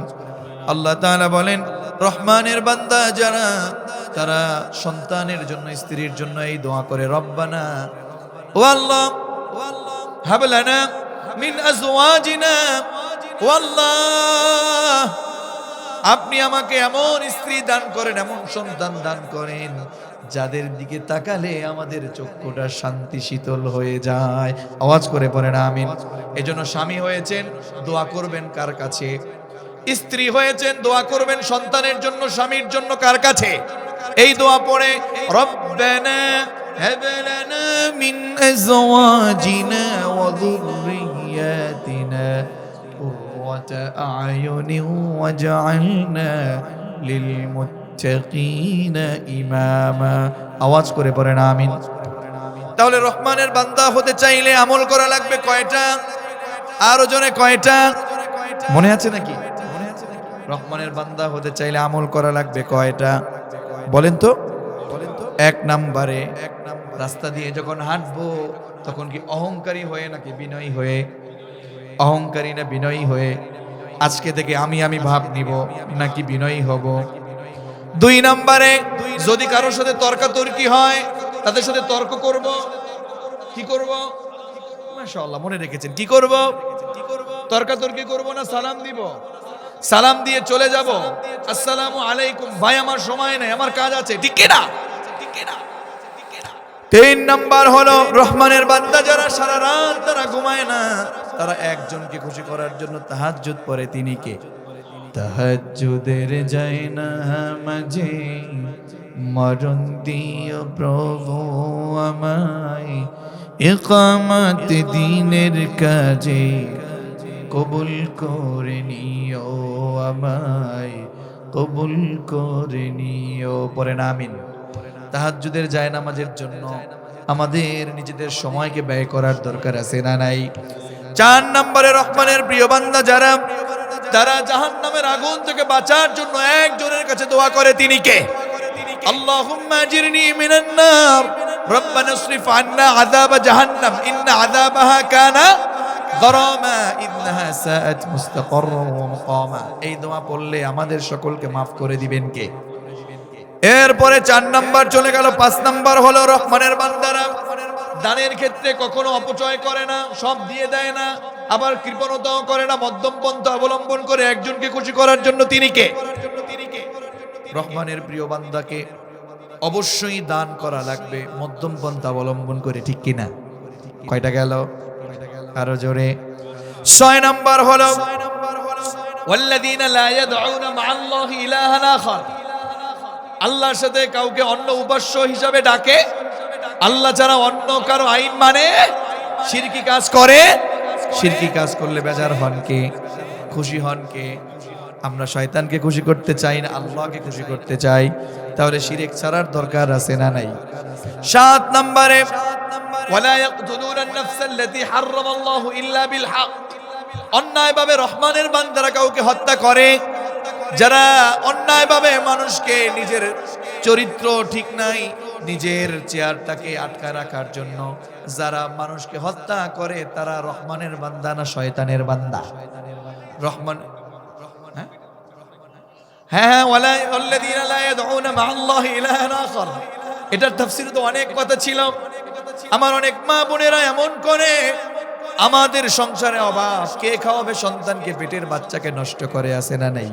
আল্লাহ তাআলা বলেন রহমানের বান্দা যারা, তারা সন্তানের জন্য, স্ত্রীর জন্য এই দোয়া করে রব্বানা, ও আল্লাহ, হাব লানা মিন আজওয়াজিনা, ও আল্লাহ আপনি আমাকে এমন স্ত্রী দান করেন, এমন সন্তান দান করেন যাদের দিকে তাকালে আমাদের চক্ষুটা শান্তি শীতল হয়ে যায়। আওয়াজ করে পড়েন আমিন। এজন্য স্বামী হয়েছেন দোয়া করবেন কার কাছে? স্ত্রী হয়েছেন দোয়া করবেন সন্তানের জন্য, স্বামীর জন্য কার কাছে? এই দোয়া পড়ে রব্বানা হাব লানা মিন আজওয়াজিনা ওয়া যুররিয়্যাতিনা কুররাতা আয়ুনিন ওয়াজআলনা লিল للمتقين إماما আওয়াজ করে পড়েন আমিন। তাহলে রহমানের বান্দা হতে চাইলে আমল করা লাগবে কয়টা? আরো জনে কয়টা মনে আছে নাকি? রহমানের বান্দা হতে চাইলে আমল করা লাগবে কয়টা বলেন তো? এক নম্বরে রাস্তা দিয়ে যখন হাঁটবো তখন কি অহংকারী হয়ে নাকি বিনয়ী হয়ে? অহংকারী না বিনয়ী হয়ে? আজকে থেকে আমি ভাব নিব নাকি বিনয়ী হব? দুই নম্বরে যদি কারোর সাথে তর্কাতর্কি হয় তাদের সাথে তর্ক করব, কি করব? মাশাআল্লাহ মনে রেখেছেন, কি করব? তর্কাতর্কি করব না সালাম দিব? সালাম দিয়ে চলে যাব, আসসালামু আলাইকুম ভাই আমার সময় নেই আমার কাজ আছে, ঠিক কি না? তিন নাম্বার হলো রহমানের বান্দা যারা সারা রাত তারা ঘুমায় না, তারা একজনকে খুশি করার জন্য তাহাজ্জুদ পড়ে। তিনি কে? তাহাজ্জুদের যায় না মাঝে মরণ দিও প্রভু আমায়, ইকামত দ্বীনের কাজে কবুল করে নিও আমায়, কবুল করে নিও। পড়েন আমিন। তাহাজ্জুদের যায় নামাজের জন্য আমাদের নিজেদের সময়কে ব্যয় করার দরকার আছে না নাই? চার নম্বরে রহমানের প্রিয় বান্দা যারা, তারা জাহান্নামের আগুন থেকে বাঁচার জন্য একজনের কাছে দোয়া করে। তিনি কে? আল্লাহুম্মা আজিরনি মিনান নার রব্বানা ইসরিফ আন্না আযাব জাহান্নাম ইন্না আযাবাহা কানা গরামা ইন্নাহা সাআত মুস্তাকাররা ওয়া মুকামা। এই দোয়া পড়লে আমাদের সকলকে maaf করে দিবেন কে? এরপরে 4 নাম্বার চলে গেল। 5 নাম্বার হলো রহমানের বান্দারা দানের ক্ষেত্রে কখনো অপচয় করে না, সব দিয়ে দেয় না, আবার কৃপণতাও করে না, মধ্যম পন্থা অবলম্বন করে একজনকে খুশি করার জন্য। তিনি কে? রহমানের প্রিয় বান্দাকে অবশ্যই দান করা লাগবে মধ্যম পন্থা অবলম্বন করে, ঠিক কিনা? কয়টা গেল? আরো জোরে। 6 নাম্বার হলো ওয়াল্লাযীনা লা ইয়াদউনা মা'আল্লাহি ইলাহান আখার, আল্লাহর সাথে কাউকে অন্য উপাস্য হিসাবে ডাকে, আল্লাহ ছাড়া অন্য কারো আইন মানে, শিরকি কাজ করে। শিরকি কাজ করলে বেজার হন কে? খুশি হন কে? আমরা শয়তানকে খুশি করতে চাই না, আল্লাহকে খুশি করতে চাই। তাহলে শিরক ছাড়ার দরকার আছে না নাই? 7 নম্বরে ওয়ালা ইয়াকতুলুনা আন-নাফসা আল্লাতী হারামাল্লাহু ইল্লা বিল হক, অন্যায়ভাবে রহমানের বান্দারা কাউকে হত্যা করে। যারা অন্যায়ভাবে মানুষকে, নিজের চরিত্র ঠিক নাই, নিজের চেয়ারটাকে আটকা রাখার জন্য যারা মানুষকে হত্যা করে, তারা রহমানের বান্দা না শয়তানের বান্দা? রহমান, হ্যাঁ, ওয়াল্লাযীনা লা ইয়াদউনা মা'আল্লাহি ইলাহান আখার, এটার তাফসীরে তো অনেক কথা ছিল। আমার অনেক মা বোনেরা এমন করে, আমাদের সংসারে অভাব, কে খাওয়াবে সন্তানকে? পেটের বাচ্চাকে নষ্ট করে, আছে না নাই?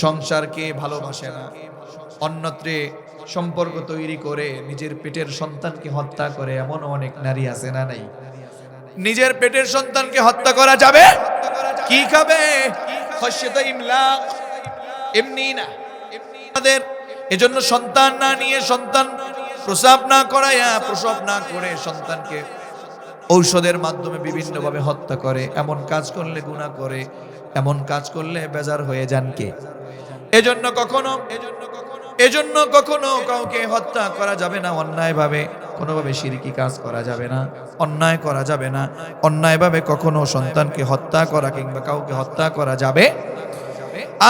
সংসারকে ভালোবাসে না, অন্যত্রে সম্পর্ক তৈরি করে নিজের পেটের সন্তানকে হত্যা করে, এমন অনেক নারী আছে না নাই? নিজের পেটের সন্তানকে হত্যা করা যাবে? কি খাবে? খশিয়াত ইমলাক, এমনি না। আমাদের এজন্য সন্তান না নিয়ে, সন্তান প্রসব না করায়া, প্রসব না করে সন্তানকে ঔষধের মাধ্যমে বিভিন্নভাবে হত্যা করে। এমন কাজ করলে গুনাহ করে, এমন কাজ করলে বেজার হয়ে যান কে? এজন্য কখনো কাউকে হত্যা করা যাবে না অন্যায়ভাবে, কোনোভাবে শিরকি কাজ করা যাবে না, অন্যায় করা যাবে না। অন্যায়ভাবে কখনো সন্তানকে হত্যা করা কিংবা কাউকে হত্যা করা যাবে।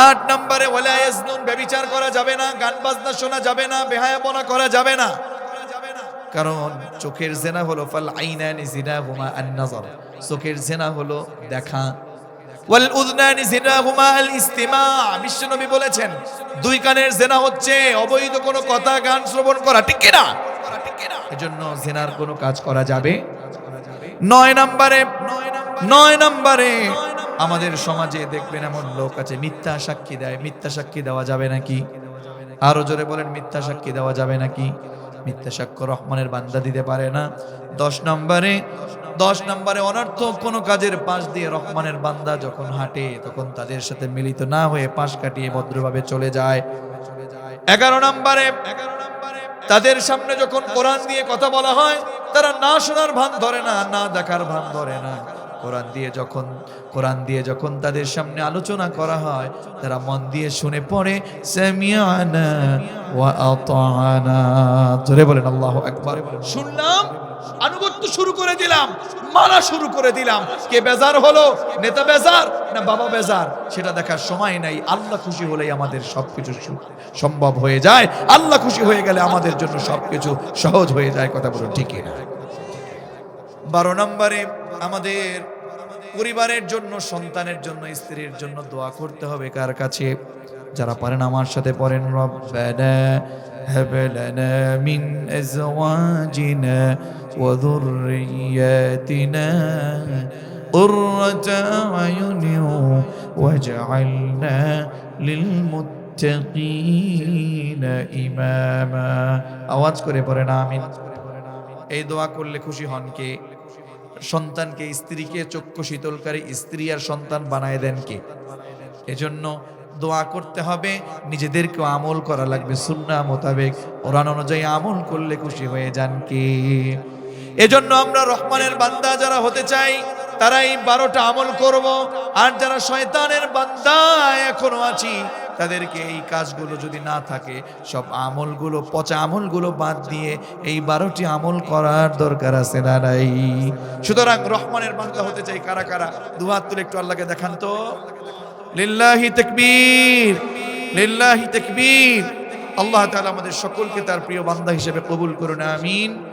8 নম্বরে ওয়ালা ইয়াজনুন, ব্যভিচার করা যাবে না, গান বাজনা শোনা যাবে না, বেহায়াপনা করা যাবে না। কারণ চোখের জেনা হলো ফাল আইনানি জিনাহুমা আন-নাজর, চোখের জেনা হলো দেখা। ওয়াল উযনানি জিনাহুমা আল-ইস্তিমা, বিশ্বনবী বলেছেন 2 কানের জেনা হচ্ছে অবৈধ কোনো কথা, গান শ্রবণ করা, ঠিক কি না? এজন্য জিনার কোনো কাজ করা যাবে। 9 নম্বরে আমাদের সমাজে দেখবেন এমন লোক আছে মিথ্যা সাক্ষী দেয়। মিথ্যা সাক্ষী দেওয়া যাবে নাকি? আরো জোরে বলেন, মিথ্যা সাক্ষী দেওয়া যাবে নাকি? মিথ্যা সাক্ষ্য রহমানের বান্দা দিতে পারে না। 10 নম্বরে অনর্থক কোনো কাজের পাশ দিয়ে রহমানের বান্দা যখন হাঁটে, তখন তাদের সাথে মিলিত না হয়ে পাশ কাটিয়ে ভদ্রভাবে চলে যায়। 11 নম্বরে তাদের সামনে যখন কোরআন দিয়ে কথা বলা হয়, তারা না শোনার ভান ধরে না, না দেখার ভান ধরে না, কোরআন দিয়ে যখন তাদের সামনে আলোচনা করা হয়, তারা মন দিয়ে শুনে পড়ে সামিআনা ওয়া আতা'না। জোরে বলেন আল্লাহু আকবার। শুনলাম, আনুগত্য শুরু করে দিলাম, মানা শুরু করে দিলাম। কে বেজার হলো, নেতা বেজার না বাবা বেজার, সেটা দেখার সময় নাই। আল্লাহ খুশি হলেই আমাদের সবকিছু সম্ভব হয়ে যায়। আল্লাহ খুশি হয়ে গেলে আমাদের জন্য সবকিছু সহজ হয়ে যায়। কথা বলুন ঠিক না? 12 নম্বরে আমাদের পরিবারের জন্য, সন্তানের জন্য, স্ত্রীর জন্য দোয়া করতে হবে। কার কাছে? যারা পারেন আমার সাথে পড়েন, রব্বানা হাব লানা মিন আজওয়াজিনা ওয়া যুররিয়াতিনা কুররাতা আয়ুনিন ওয়াজআলনা লিল মুত্তাকিনা ইমামা। আওয়াজ করে পড়েন আমিন। এই দোয়া করলে খুশি হন কে? সন্তানকে, স্ত্রীকে চক্ষু শীতলকারী স্ত্রী আর সন্তান বানায় দেন কে? এজন্য দোয়া করতে হবে, নিজেদেরকেও আমল করা লাগবে সুন্নাহ মোতাবেক। কোরআন অনুযায়ী আমল করলে খুশি হয়ে যান কে? এজন্য আমরা রহমানের বান্দা যারা হতে চাই, তারা এই 12টা আমল করব। আর যারা শয়তানের বান্দা এখনো আছি, তাদেরকে এই কাজগুলো যদি না থাকে, সব আমলগুলো, পচা আমলগুলো বাদ দিয়ে এই 12টি আমল করার দরকার আছে না নাই? সুতরাং রহমানের বান্দা হতে চাই কারা কারা? দুহাত তুলে একটু আল্লাহকে দেখান তো। লিল্লাহি তাকবীর, লিল্লাহি তাকবীর। আল্লাহ তাআলা আমাদের সকলকে তার প্রিয় বান্দা হিসেবে কবুল করুন, আমিন।